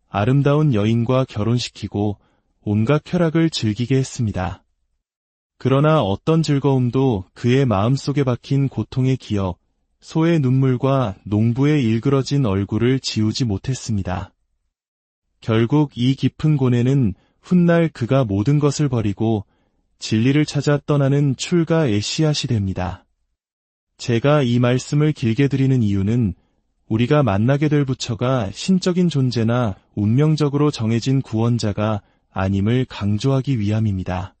아름다운 여인과 결혼시키고 온갖 쾌락을 즐기게 했습니다. 그러나 어떤 즐거움도 그의 마음속에 박힌 고통의 기억, 소의 눈물과 농부의 일그러진 얼굴을 지우지 못했습니다. 결국 이 깊은 고뇌는 훗날 그가 모든 것을 버리고 진리를 찾아 떠나는 출가의 씨앗이 됩니다. 제가 이 말씀을 길게 드리는 이유는 우리가 만나게 될 부처가 신적인 존재나 운명적으로 정해진 구원자가 아님을 강조하기 위함입니다.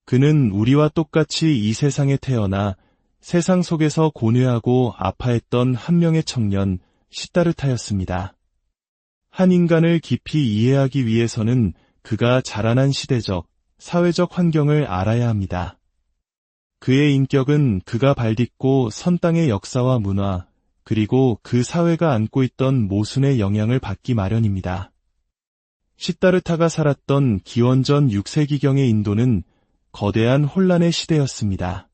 그는 우리와 똑같이 이 세상에 태어나 세상 속에서 고뇌하고 아파했던 한 명의 청년 시다르타였습니다. 한 인간을 깊이 이해하기 위해서는 그가 자라난 시대적, 사회적 환경을 알아야 합니다. 그의 인격은 그가 발딛고 선 땅의 역사와 문화, 그리고 그 사회가 안고 있던 모순의 영향을 받기 마련입니다. 시다르타가 살았던 기원전 6세기경의 인도는 거대한 혼란의 시대였습니다.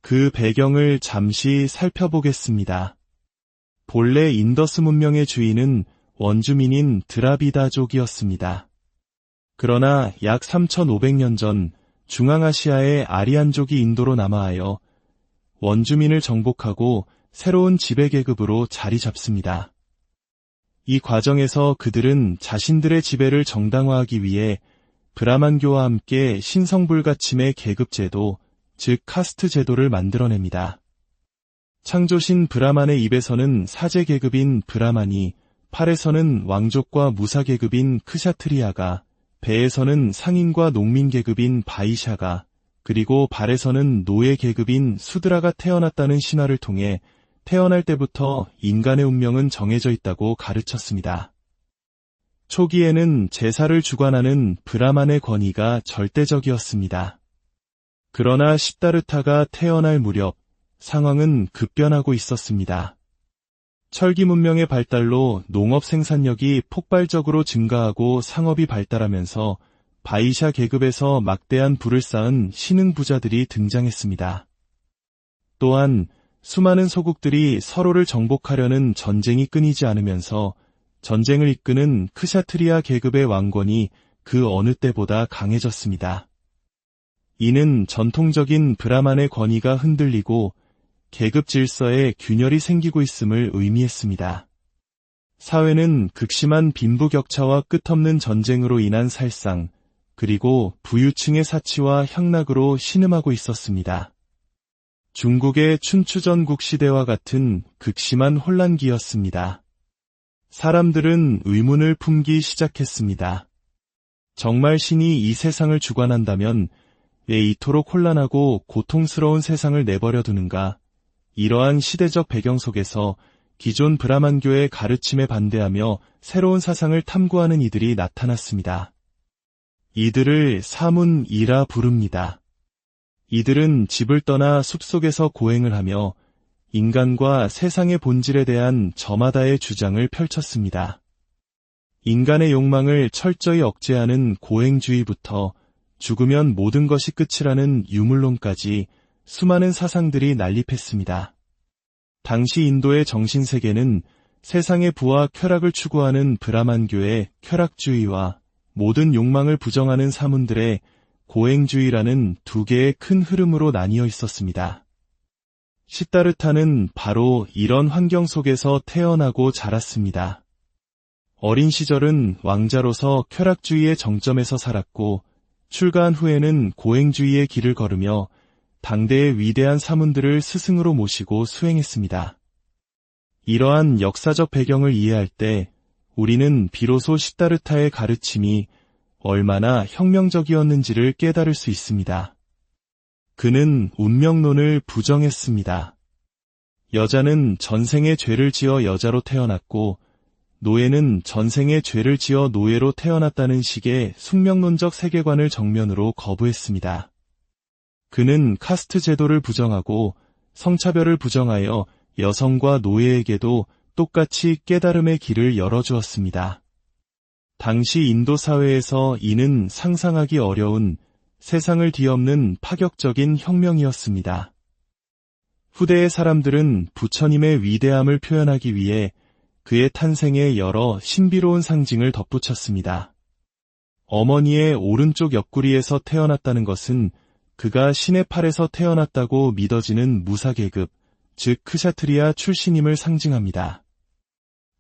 그 배경을 잠시 살펴보겠습니다. 본래 인더스 문명의 주인은 원주민인 드라비다족이었습니다. 그러나 약 3500년 전 중앙아시아의 아리안족이 인도로 남하하여 원주민을 정복하고 새로운 지배계급으로 자리 잡습니다. 이 과정에서 그들은 자신들의 지배를 정당화하기 위해 브라만교와 함께 신성불가침의 계급제도, 즉 카스트 제도를 만들어냅니다. 창조신 브라만의 입에서는 사제계급인 브라만이, 팔에서는 왕족과 무사계급인 크샤트리아가, 배에서는 상인과 농민계급인 바이샤가, 그리고 발에서는 노예계급인 수드라가 태어났다는 신화를 통해 태어날 때부터 인간의 운명은 정해져 있다고 가르쳤습니다. 초기에는 제사를 주관하는 브라만의 권위가 절대적이었습니다. 그러나 시다르타가 태어날 무렵 상황은 급변하고 있었습니다. 철기 문명의 발달로 농업 생산력이 폭발적으로 증가하고 상업이 발달하면서 바이샤 계급에서 막대한 부를 쌓은 신흥 부자들이 등장했습니다. 또한 수많은 소국들이 서로를 정복하려는 전쟁이 끊이지 않으면서 전쟁을 이끄는 크샤트리아 계급의 왕권이 그 어느 때보다 강해졌습니다. 이는 전통적인 브라만의 권위가 흔들리고 계급 질서에 균열이 생기고 있음을 의미했습니다. 사회는 극심한 빈부격차와 끝없는 전쟁으로 인한 살상, 그리고 부유층의 사치와 향락으로 신음하고 있었습니다. 중국의 춘추전국 시대와 같은 극심한 혼란기였습니다. 사람들은 의문을 품기 시작했습니다. 정말 신이 이 세상을 주관한다면 왜 이토록 혼란하고 고통스러운 세상을 내버려 두는가? 이러한 시대적 배경 속에서 기존 브라만교의 가르침에 반대하며 새로운 사상을 탐구하는 이들이 나타났습니다. 이들을 사문이라 부릅니다. 이들은 집을 떠나 숲속에서 고행을 하며 인간과 세상의 본질에 대한 저마다의 주장을 펼쳤습니다. 인간의 욕망을 철저히 억제하는 고행주의부터 죽으면 모든 것이 끝이라는 유물론까지 수많은 사상들이 난립했습니다. 당시 인도의 정신세계는 세상의 부와 쾌락을 추구하는 브라만교의 쾌락주의와 모든 욕망을 부정하는 사문들의 고행주의라는 두 개의 큰 흐름으로 나뉘어 있었습니다. 시다르타는 바로 이런 환경 속에서 태어나고 자랐습니다. 어린 시절은 왕자로서 쾌락주의의 정점에서 살았고 출가한 후에는 고행주의의 길을 걸으며 당대의 위대한 사문들을 스승으로 모시고 수행했습니다. 이러한 역사적 배경을 이해할 때 우리는 비로소 시다르타의 가르침이 얼마나 혁명적이었는지를 깨달을 수 있습니다. 그는 운명론을 부정했습니다. 여자는 전생에 죄를 지어 여자로 태어났고 노예는 전생에 죄를 지어 노예로 태어났다는 식의 숙명론적 세계관을 정면으로 거부했습니다. 그는 카스트 제도를 부정하고 성차별을 부정하여 여성과 노예에게도 똑같이 깨달음의 길을 열어주었습니다. 당시 인도 사회에서 이는 상상하기 어려운 세상을 뒤엎는 파격적인 혁명이었습니다. 후대의 사람들은 부처님의 위대함을 표현하기 위해 그의 탄생에 여러 신비로운 상징을 덧붙였습니다. 어머니의 오른쪽 옆구리에서 태어났다는 것은 그가 신의 팔에서 태어났다고 믿어지는 무사계급, 즉 크샤트리아 출신임을 상징합니다.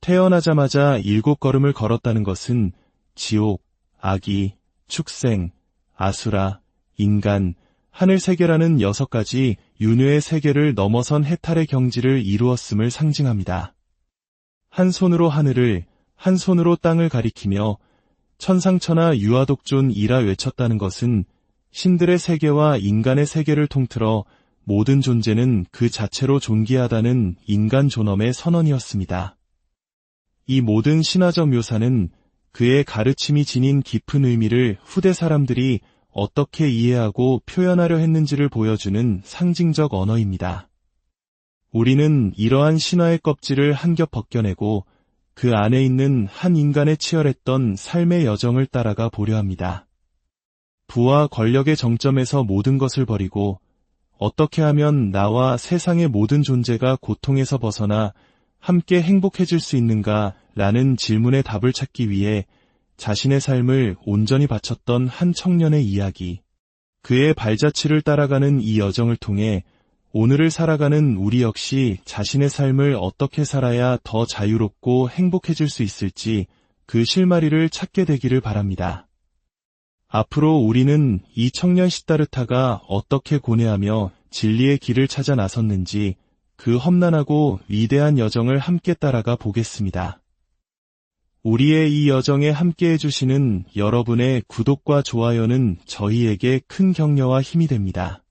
태어나자마자 7걸음을 걸었다는 것은 지옥, 아기, 축생, 아수라, 인간, 하늘 세계라는 6가지 윤회의 세계를 넘어선 해탈의 경지를 이루었음을 상징합니다. 한 손으로 하늘을, 한 손으로 땅을 가리키며 천상천하 유아독존이라 외쳤다는 것은 신들의 세계와 인간의 세계를 통틀어 모든 존재는 그 자체로 존귀하다는 인간 존엄의 선언이었습니다. 이 모든 신화적 묘사는 그의 가르침이 지닌 깊은 의미를 후대 사람들이 어떻게 이해하고 표현하려 했는지를 보여주는 상징적 언어입니다. 우리는 이러한 신화의 껍질을 한 겹 벗겨내고 그 안에 있는 한 인간의 치열했던 삶의 여정을 따라가 보려 합니다. 부와 권력의 정점에서 모든 것을 버리고 어떻게 하면 나와 세상의 모든 존재가 고통에서 벗어나 함께 행복해질 수 있는가 라는 질문의 답을 찾기 위해 자신의 삶을 온전히 바쳤던 한 청년의 이야기. 그의 발자취를 따라가는 이 여정을 통해 오늘을 살아가는 우리 역시 자신의 삶을 어떻게 살아야 더 자유롭고 행복해질 수 있을지 그 실마리를 찾게 되기를 바랍니다. 앞으로 우리는 이 청년 시다르타가 어떻게 고뇌하며 진리의 길을 찾아 나섰는지 그 험난하고 위대한 여정을 함께 따라가 보겠습니다. 우리의 이 여정에 함께 해주시는 여러분의 구독과 좋아요는 저희에게 큰 격려와 힘이 됩니다.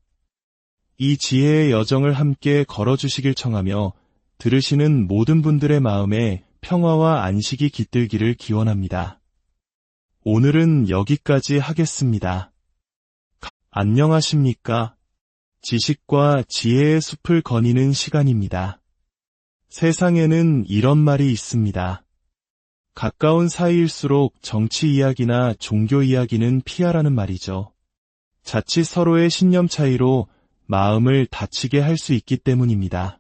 이 지혜의 여정을 함께 걸어주시길 청하며 들으시는 모든 분들의 마음에 평화와 안식이 깃들기를 기원합니다. 오늘은 여기까지 하겠습니다. 안녕하십니까? 지식과 지혜의 숲을 거니는 시간입니다. 세상에는 이런 말이 있습니다. 가까운 사이일수록 정치 이야기나 종교 이야기는 피하라는 말이죠. 자칫 서로의 신념 차이로 마음을 다치게 할 수 있기 때문입니다.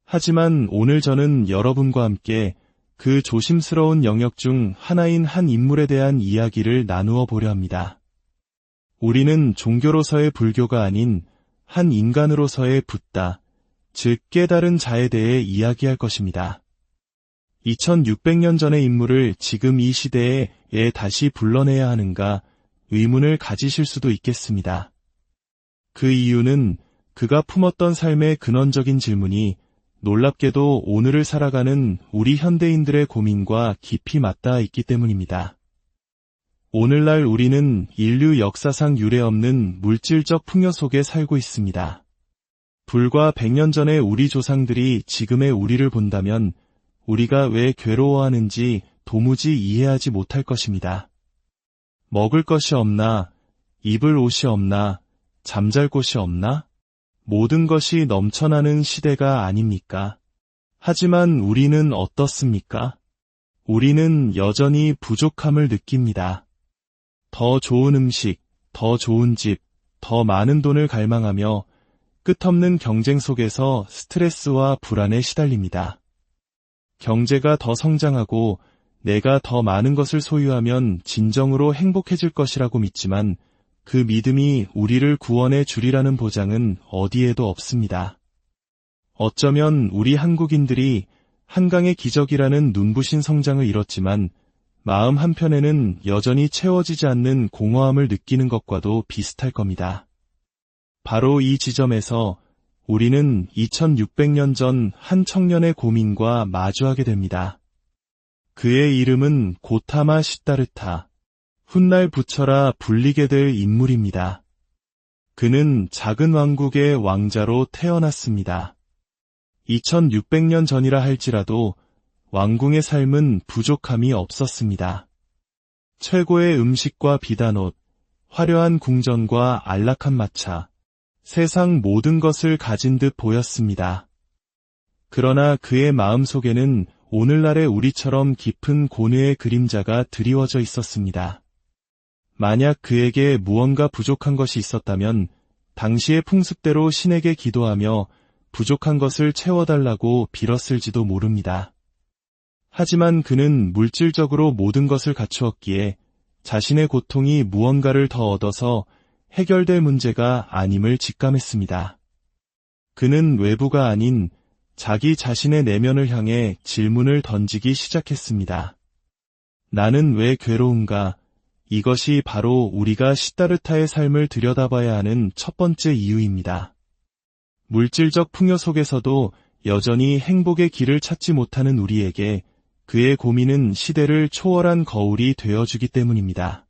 하지만 오늘 저는 여러분과 함께 그 조심스러운 영역 중 하나인 한 인물에 대한 이야기를 나누어 보려 합니다. 우리는 종교로서의 불교가 아닌 한 인간으로서의 붓다, 즉 깨달은 자에 대해 이야기할 것입니다. 2600년 전의 인물을 지금 이 시대에 다시 불러내야 하는가 의문을 가지실 수도 있겠습니다. 그 이유는 그가 품었던 삶의 근원적인 질문이 놀랍게도 오늘을 살아가는 우리 현대인들의 고민과 깊이 맞닿아 있기 때문입니다. 오늘날 우리는 인류 역사상 유례없는 물질적 풍요 속에 살고 있습니다. 불과 100년 전의 우리 조상들이 지금의 우리를 본다면 우리가 왜 괴로워하는지 도무지 이해하지 못할 것입니다. 먹을 것이 없나, 입을 옷이 없나, 잠잘 곳이 없나? 모든 것이 넘쳐나는 시대가 아닙니까? 하지만 우리는 어떻습니까? 우리는 여전히 부족함을 느낍니다. 더 좋은 음식, 더 좋은 집, 더 많은 돈을 갈망하며 끝없는 경쟁 속에서 스트레스와 불안에 시달립니다. 경제가 더 성장하고 내가 더 많은 것을 소유하면 진정으로 행복해질 것이라고 믿지만 그 믿음이 우리를 구원해 주리라는 보장은 어디에도 없습니다. 어쩌면 우리 한국인들이 한강의 기적이라는 눈부신 성장을 이뤘지만 마음 한편에는 여전히 채워지지 않는 공허함을 느끼는 것과도 비슷할 겁니다. 바로 이 지점에서 우리는 2600년 전 한 청년의 고민과 마주하게 됩니다. 그의 이름은 고타마 시다르타, 훗날 부처라 불리게 될 인물입니다. 그는 작은 왕국의 왕자로 태어났습니다. 2600년 전이라 할지라도 왕궁의 삶은 부족함이 없었습니다. 최고의 음식과 비단옷, 화려한 궁전과 안락한 마차, 세상 모든 것을 가진 듯 보였습니다. 그러나 그의 마음속에는 오늘날의 우리처럼 깊은 고뇌의 그림자가 드리워져 있었습니다. 만약 그에게 무언가 부족한 것이 있었다면 당시의 풍습대로 신에게 기도하며 부족한 것을 채워달라고 빌었을지도 모릅니다. 하지만 그는 물질적으로 모든 것을 갖추었기에 자신의 고통이 무언가를 더 얻어서 해결될 문제가 아님을 직감했습니다. 그는 외부가 아닌 자기 자신의 내면을 향해 질문을 던지기 시작했습니다. 나는 왜 괴로운가? 이것이 바로 우리가 시다르타의 삶을 들여다봐야 하는 첫 번째 이유입니다. 물질적 풍요 속에서도 여전히 행복의 길을 찾지 못하는 우리에게 그의 고민은 시대를 초월한 거울이 되어주기 때문입니다.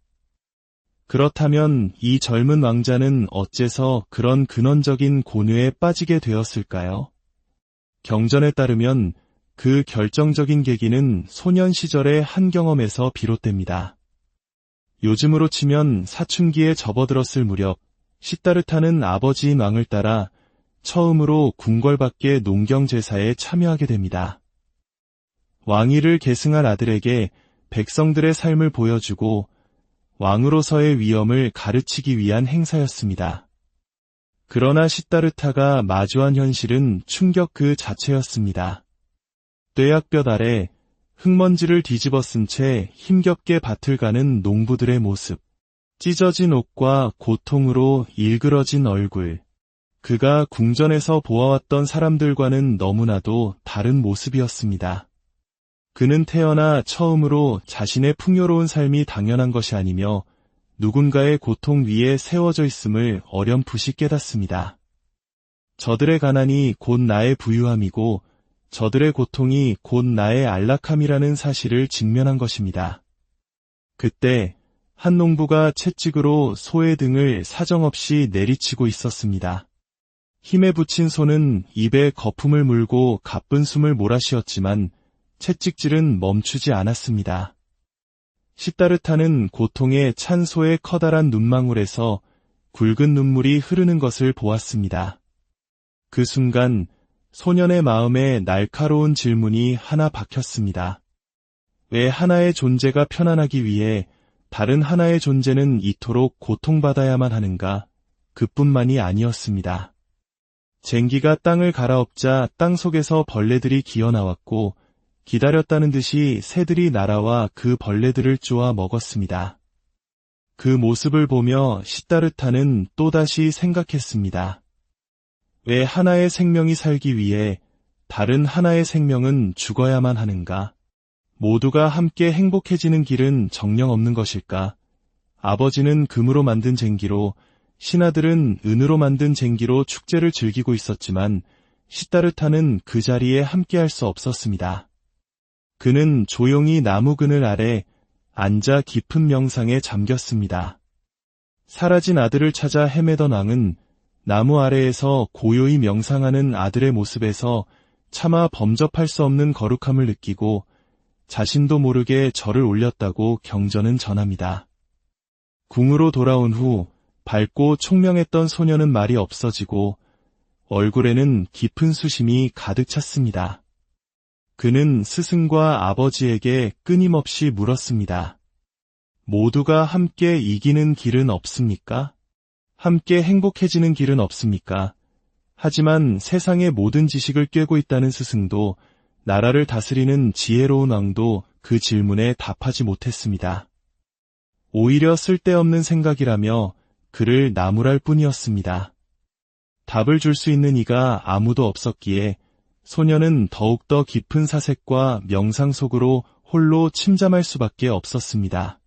그렇다면 이 젊은 왕자는 어째서 그런 근원적인 고뇌에 빠지게 되었을까요? 경전에 따르면 그 결정적인 계기는 소년 시절의 한 경험에서 비롯됩니다. 요즘으로 치면 사춘기에 접어들었을 무렵 시다르타는 아버지인 왕을 따라 처음으로 궁궐 밖의 농경제사에 참여하게 됩니다. 왕위를 계승할 아들에게 백성들의 삶을 보여주고 왕으로서의 위엄을 가르치기 위한 행사였습니다. 그러나 시다르타가 마주한 현실은 충격 그 자체였습니다. 뙤약볕 아래 흙먼지를 뒤집어 쓴 채 힘겹게 밭을 가는 농부들의 모습, 찢어진 옷과 고통으로 일그러진 얼굴, 그가 궁전에서 보아왔던 사람들과는 너무나도 다른 모습이었습니다. 그는 태어나 처음으로 자신의 풍요로운 삶이 당연한 것이 아니며 누군가의 고통 위에 세워져 있음을 어렴풋이 깨닫습니다. 저들의 가난이 곧 나의 부유함이고 저들의 고통이 곧 나의 안락함이라는 사실을 직면한 것입니다. 그때 한 농부가 채찍으로 소의 등을 사정없이 내리치고 있었습니다. 힘에 부친 소는 입에 거품을 물고 가쁜 숨을 몰아쉬었지만 채찍질은 멈추지 않았습니다. 시다르타는 고통에 찬 소의 커다란 눈망울에서 굵은 눈물이 흐르는 것을 보았습니다. 그 순간 소년의 마음에 날카로운 질문이 하나 박혔습니다. 왜 하나의 존재가 편안하기 위해 다른 하나의 존재는 이토록 고통받아야만 하는가? 그뿐만이 아니었습니다. 쟁기가 땅을 갈아엎자 땅 속에서 벌레들이 기어나왔고 기다렸다는 듯이 새들이 날아와 그 벌레들을 쪼아 먹었습니다. 그 모습을 보며 시다르타는 또다시 생각했습니다. 왜 하나의 생명이 살기 위해 다른 하나의 생명은 죽어야만 하는가? 모두가 함께 행복해지는 길은 정령 없는 것일까? 아버지는 금으로 만든 쟁기로, 신하들은 은으로 만든 쟁기로 축제를 즐기고 있었지만 시다르타는 그 자리에 함께할 수 없었습니다. 그는 조용히 나무 그늘 아래 앉아 깊은 명상에 잠겼습니다. 사라진 아들을 찾아 헤매던 왕은 나무 아래에서 고요히 명상하는 아들의 모습에서 차마 범접할 수 없는 거룩함을 느끼고 자신도 모르게 절을 올렸다고 경전은 전합니다. 궁으로 돌아온 후 밝고 총명했던 소녀는 말이 없어지고 얼굴에는 깊은 수심이 가득 찼습니다. 그는 스승과 아버지에게 끊임없이 물었습니다. 모두가 함께 이기는 길은 없습니까? 함께 행복해지는 길은 없습니까? 하지만 세상의 모든 지식을 꿰고 있다는 스승도 나라를 다스리는 지혜로운 왕도 그 질문에 답하지 못했습니다. 오히려 쓸데없는 생각이라며 그를 나무랄 뿐이었습니다. 답을 줄 수 있는 이가 아무도 없었기에 소녀는 더욱더 깊은 사색과 명상 속으로 홀로 침잠할 수밖에 없었습니다.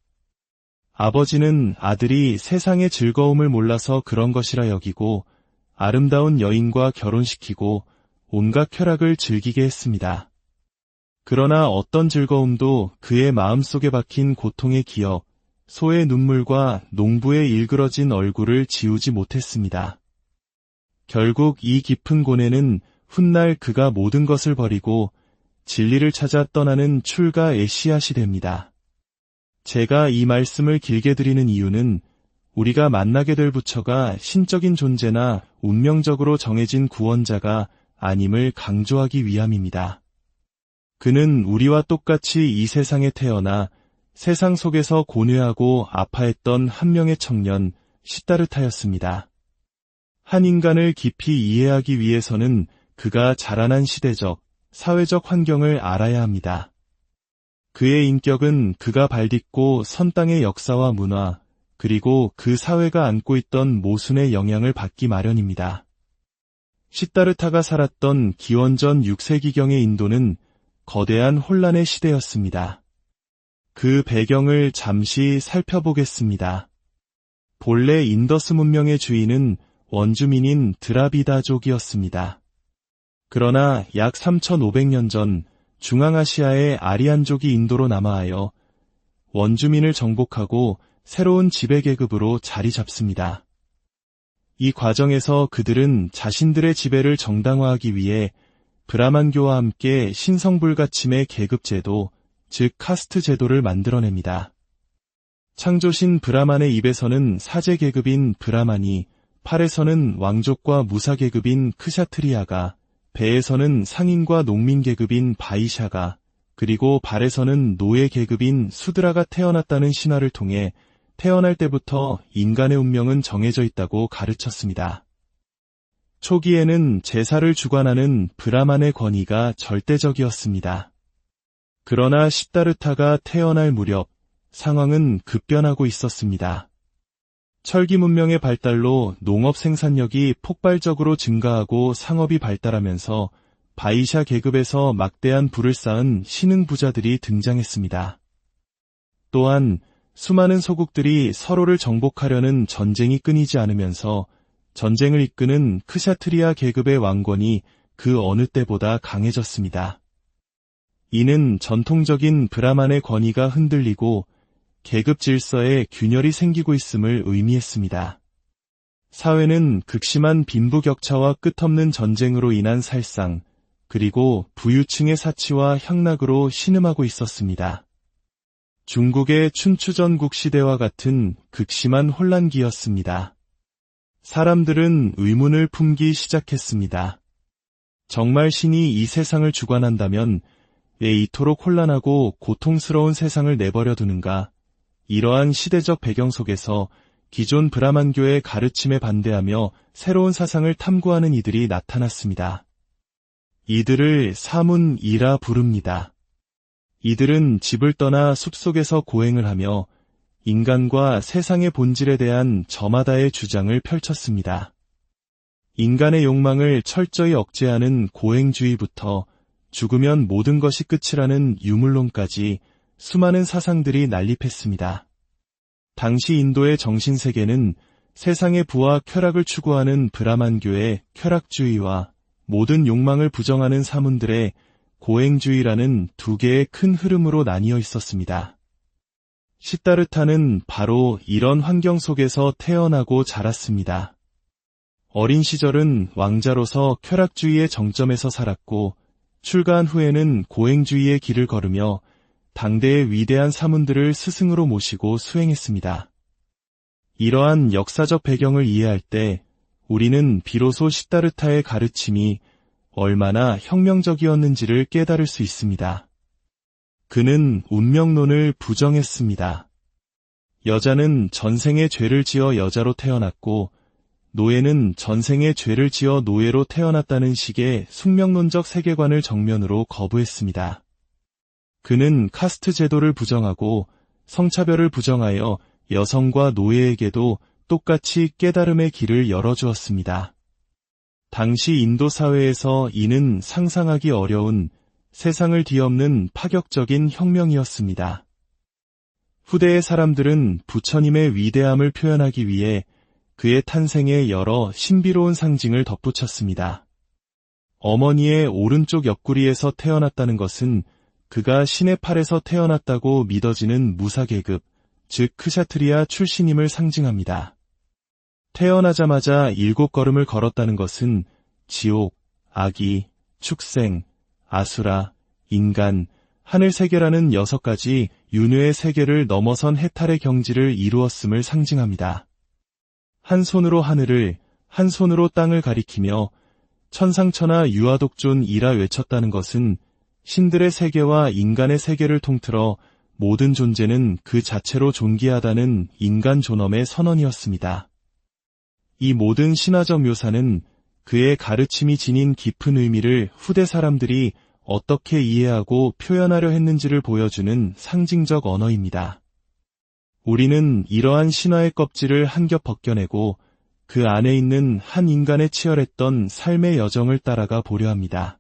아버지는 아들이 세상의 즐거움을 몰라서 그런 것이라 여기고 아름다운 여인과 결혼시키고 온갖 쾌락을 즐기게 했습니다. 그러나 어떤 즐거움도 그의 마음속에 박힌 고통의 기억, 소의 눈물과 농부의 일그러진 얼굴을 지우지 못했습니다. 결국 이 깊은 고뇌는 훗날 그가 모든 것을 버리고 진리를 찾아 떠나는 출가의 씨앗이 됩니다. 제가 이 말씀을 길게 드리는 이유는 우리가 만나게 될 부처가 신적인 존재나 운명적으로 정해진 구원자가 아님을 강조하기 위함입니다. 그는 우리와 똑같이 이 세상에 태어나 세상 속에서 고뇌하고 아파했던 한 명의 청년 시다르타였습니다. 한 인간을 깊이 이해하기 위해서는 그가 자라난 시대적, 사회적 환경을 알아야 합니다. 그의 인격은 그가 발딛고 선 땅의 역사와 문화, 그리고 그 사회가 안고 있던 모순의 영향을 받기 마련입니다. 시다르타가 살았던 기원전 6세기경의 인도는 거대한 혼란의 시대였습니다. 그 배경을 잠시 살펴보겠습니다. 본래 인더스 문명의 주인은 원주민인 드라비다족이었습니다. 그러나 약 3500년 전 중앙아시아의 아리안족이 인도로 남하하여 원주민을 정복하고 새로운 지배계급으로 자리 잡습니다. 이 과정에서 그들은 자신들의 지배를 정당화하기 위해 브라만교와 함께 신성불가침의 계급제도, 즉 카스트 제도를 만들어냅니다. 창조신 브라만의 입에서는 사제계급인 브라만이, 팔에서는 왕족과 무사계급인 크샤트리아가, 배에서는 상인과 농민계급인 바이샤가, 그리고 발에서는 노예계급인 수드라가 태어났다는 신화를 통해 태어날 때부터 인간의 운명은 정해져 있다고 가르쳤습니다. 초기에는 제사를 주관하는 브라만의 권위가 절대적이었습니다. 그러나 시다르타가 태어날 무렵 상황은 급변하고 있었습니다. 철기 문명의 발달로 농업 생산력이 폭발적으로 증가하고 상업이 발달하면서 바이샤 계급에서 막대한 부를 쌓은 신흥 부자들이 등장했습니다. 또한 수많은 소국들이 서로를 정복하려는 전쟁이 끊이지 않으면서 전쟁을 이끄는 크샤트리아 계급의 왕권이 그 어느 때보다 강해졌습니다. 이는 전통적인 브라만의 권위가 흔들리고 계급 질서에 균열이 생기고 있음을 의미했습니다. 사회는 극심한 빈부격차와 끝없는 전쟁으로 인한 살상, 그리고 부유층의 사치와 향락으로 신음하고 있었습니다. 중국의 춘추전국 시대와 같은 극심한 혼란기였습니다. 사람들은 의문을 품기 시작했습니다. 정말 신이 이 세상을 주관한다면 왜 이토록 혼란하고 고통스러운 세상을 내버려 두는가? 이러한 시대적 배경 속에서 기존 브라만교의 가르침에 반대하며 새로운 사상을 탐구하는 이들이 나타났습니다. 이들을 사문이라 부릅니다. 이들은 집을 떠나 숲속에서 고행을 하며 인간과 세상의 본질에 대한 저마다의 주장을 펼쳤습니다. 인간의 욕망을 철저히 억제하는 고행주의부터 죽으면 모든 것이 끝이라는 유물론까지 수많은 사상들이 난립했습니다. 당시 인도의 정신세계는 세상의 부와 쾌락을 추구하는 브라만교의 쾌락주의와 모든 욕망을 부정하는 사문들의 고행주의라는 두 개의 큰 흐름으로 나뉘어 있었습니다. 시다르타는 바로 이런 환경 속에서 태어나고 자랐습니다. 어린 시절은 왕자로서 쾌락주의의 정점에서 살았고 출가한 후에는 고행주의의 길을 걸으며 당대의 위대한 사문들을 스승으로 모시고 수행했습니다. 이러한 역사적 배경을 이해할 때 우리는 비로소 시다르타의 가르침이 얼마나 혁명적이었는지를 깨달을 수 있습니다. 그는 운명론을 부정했습니다. 여자는 전생에 죄를 지어 여자로 태어났고 노예는 전생에 죄를 지어 노예로 태어났다는 식의 숙명론적 세계관을 정면으로 거부했습니다. 그는 카스트 제도를 부정하고 성차별을 부정하여 여성과 노예에게도 똑같이 깨달음의 길을 열어주었습니다. 당시 인도 사회에서 이는 상상하기 어려운 세상을 뒤엎는 파격적인 혁명이었습니다. 후대의 사람들은 부처님의 위대함을 표현하기 위해 그의 탄생에 여러 신비로운 상징을 덧붙였습니다. 어머니의 오른쪽 옆구리에서 태어났다는 것은 그가 신의 팔에서 태어났다고 믿어지는 무사계급, 즉 크샤트리아 출신임을 상징합니다. 태어나자마자 7걸음을 걸었다는 것은 지옥, 아기, 축생, 아수라, 인간, 하늘세계라는 6가지 윤회의 세계를 넘어선 해탈의 경지를 이루었음을 상징합니다. 한 손으로 하늘을, 한 손으로 땅을 가리키며 천상천하 유아독존이라 외쳤다는 것은 신들의 세계와 인간의 세계를 통틀어 모든 존재는 그 자체로 존귀하다는 인간 존엄의 선언이었습니다. 이 모든 신화적 묘사는 그의 가르침이 지닌 깊은 의미를 후대 사람들이 어떻게 이해하고 표현하려 했는지를 보여주는 상징적 언어입니다. 우리는 이러한 신화의 껍질을 한 겹 벗겨내고 그 안에 있는 한 인간의 치열했던 삶의 여정을 따라가 보려 합니다.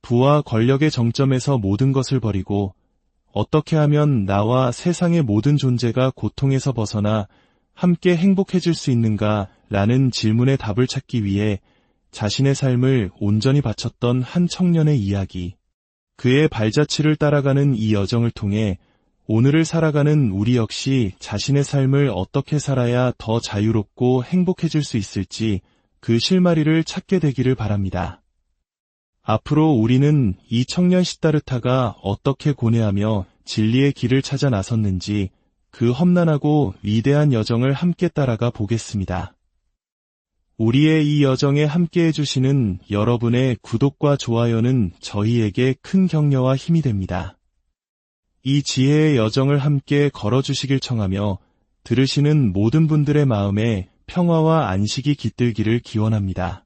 부와 권력의 정점에서 모든 것을 버리고 어떻게 하면 나와 세상의 모든 존재가 고통에서 벗어나 함께 행복해질 수 있는가 라는 질문에 답을 찾기 위해 자신의 삶을 온전히 바쳤던 한 청년의 이야기. 그의 발자취를 따라가는 이 여정을 통해 오늘을 살아가는 우리 역시 자신의 삶을 어떻게 살아야 더 자유롭고 행복해질 수 있을지 그 실마리를 찾게 되기를 바랍니다. 앞으로 우리는 이 청년 시다르타가 어떻게 고뇌하며 진리의 길을 찾아 나섰는지 그 험난하고 위대한 여정을 함께 따라가 보겠습니다. 우리의 이 여정에 함께 해주시는 여러분의 구독과 좋아요는 저희에게 큰 격려와 힘이 됩니다. 이 지혜의 여정을 함께 걸어주시길 청하며 들으시는 모든 분들의 마음에 평화와 안식이 깃들기를 기원합니다.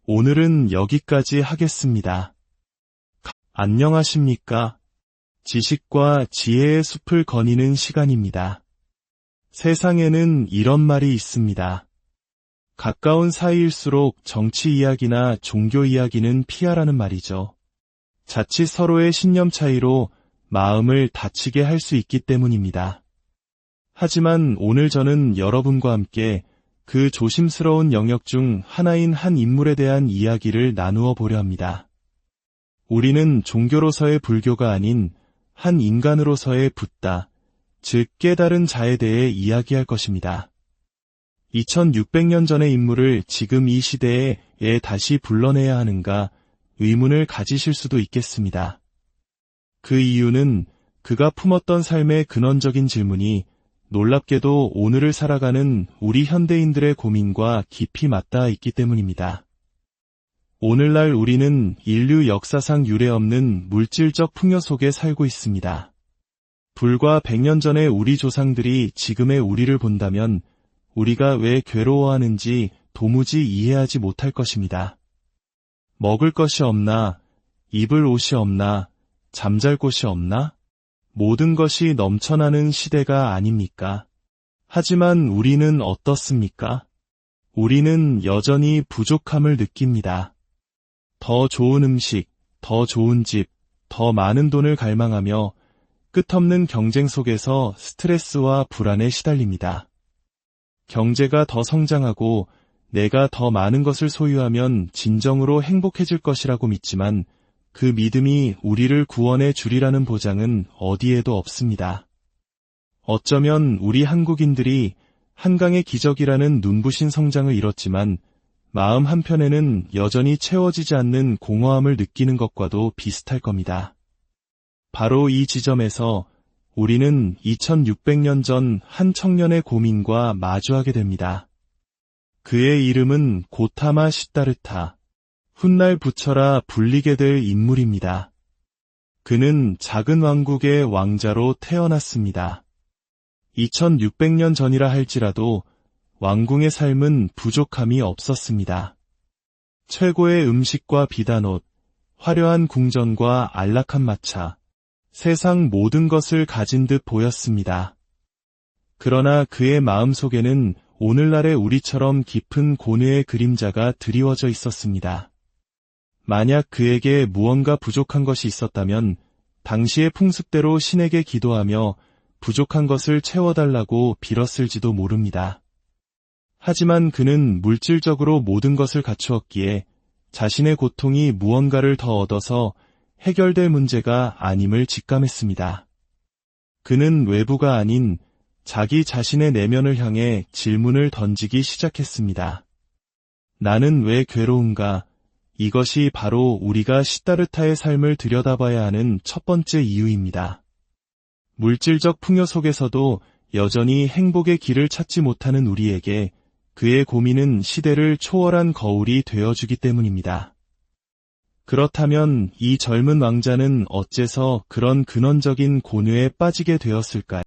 오늘은 여기까지 하겠습니다. 안녕하십니까? 지식과 지혜의 숲을 거니는 시간입니다. 세상에는 이런 말이 있습니다. 가까운 사이일수록 정치 이야기나 종교 이야기는 피하라는 말이죠. 자칫 서로의 신념 차이로 마음을 다치게 할 수 있기 때문입니다. 하지만 오늘 저는 여러분과 함께 그 조심스러운 영역 중 하나인 한 인물에 대한 이야기를 나누어 보려 합니다. 우리는 종교로서의 불교가 아닌 한 인간으로서의 붓다, 즉 깨달은 자에 대해 이야기할 것입니다. 2600년 전의 인물을 지금 이 시대에 다시 불러내야 하는가 의문을 가지실 수도 있겠습니다. 그 이유는 그가 품었던 삶의 근원적인 질문이 놀랍게도 오늘을 살아가는 우리 현대인들의 고민과 깊이 맞닿아 있기 때문입니다. 오늘날 우리는 인류 역사상 유례없는 물질적 풍요 속에 살고 있습니다. 불과 100년 전에 우리 조상들이 지금의 우리를 본다면 우리가 왜 괴로워하는지 도무지 이해하지 못할 것입니다. 먹을 것이 없나, 입을 옷이 없나, 잠잘 곳이 없나? 모든 것이 넘쳐나는 시대가 아닙니까? 하지만 우리는 어떻습니까? 우리는 여전히 부족함을 느낍니다. 더 좋은 음식, 더 좋은 집, 더 많은 돈을 갈망하며 끝없는 경쟁 속에서 스트레스와 불안에 시달립니다. 경제가 더 성장하고 내가 더 많은 것을 소유하면 진정으로 행복해질 것이라고 믿지만 그 믿음이 우리를 구원해 주리라는 보장은 어디에도 없습니다. 어쩌면 우리 한국인들이 한강의 기적이라는 눈부신 성장을 이뤘지만 마음 한편에는 여전히 채워지지 않는 공허함을 느끼는 것과도 비슷할 겁니다. 바로 이 지점에서 우리는 2600년 전 한 청년의 고민과 마주하게 됩니다. 그의 이름은 고타마 시다르타, 훗날 부처라 불리게 될 인물입니다. 그는 작은 왕국의 왕자로 태어났습니다. 2600년 전이라 할지라도 왕궁의 삶은 부족함이 없었습니다. 최고의 음식과 비단옷, 화려한 궁전과 안락한 마차, 세상 모든 것을 가진 듯 보였습니다. 그러나 그의 마음속에는 오늘날의 우리처럼 깊은 고뇌의 그림자가 드리워져 있었습니다. 만약 그에게 무언가 부족한 것이 있었다면 당시의 풍습대로 신에게 기도하며 부족한 것을 채워달라고 빌었을지도 모릅니다. 하지만 그는 물질적으로 모든 것을 갖추었기에 자신의 고통이 무언가를 더 얻어서 해결될 문제가 아님을 직감했습니다. 그는 외부가 아닌 자기 자신의 내면을 향해 질문을 던지기 시작했습니다. 나는 왜 괴로운가? 이것이 바로 우리가 시다르타의 삶을 들여다봐야 하는 첫 번째 이유입니다. 물질적 풍요 속에서도 여전히 행복의 길을 찾지 못하는 우리에게 그의 고민은 시대를 초월한 거울이 되어주기 때문입니다. 그렇다면 이 젊은 왕자는 어째서 그런 근원적인 고뇌에 빠지게 되었을까요?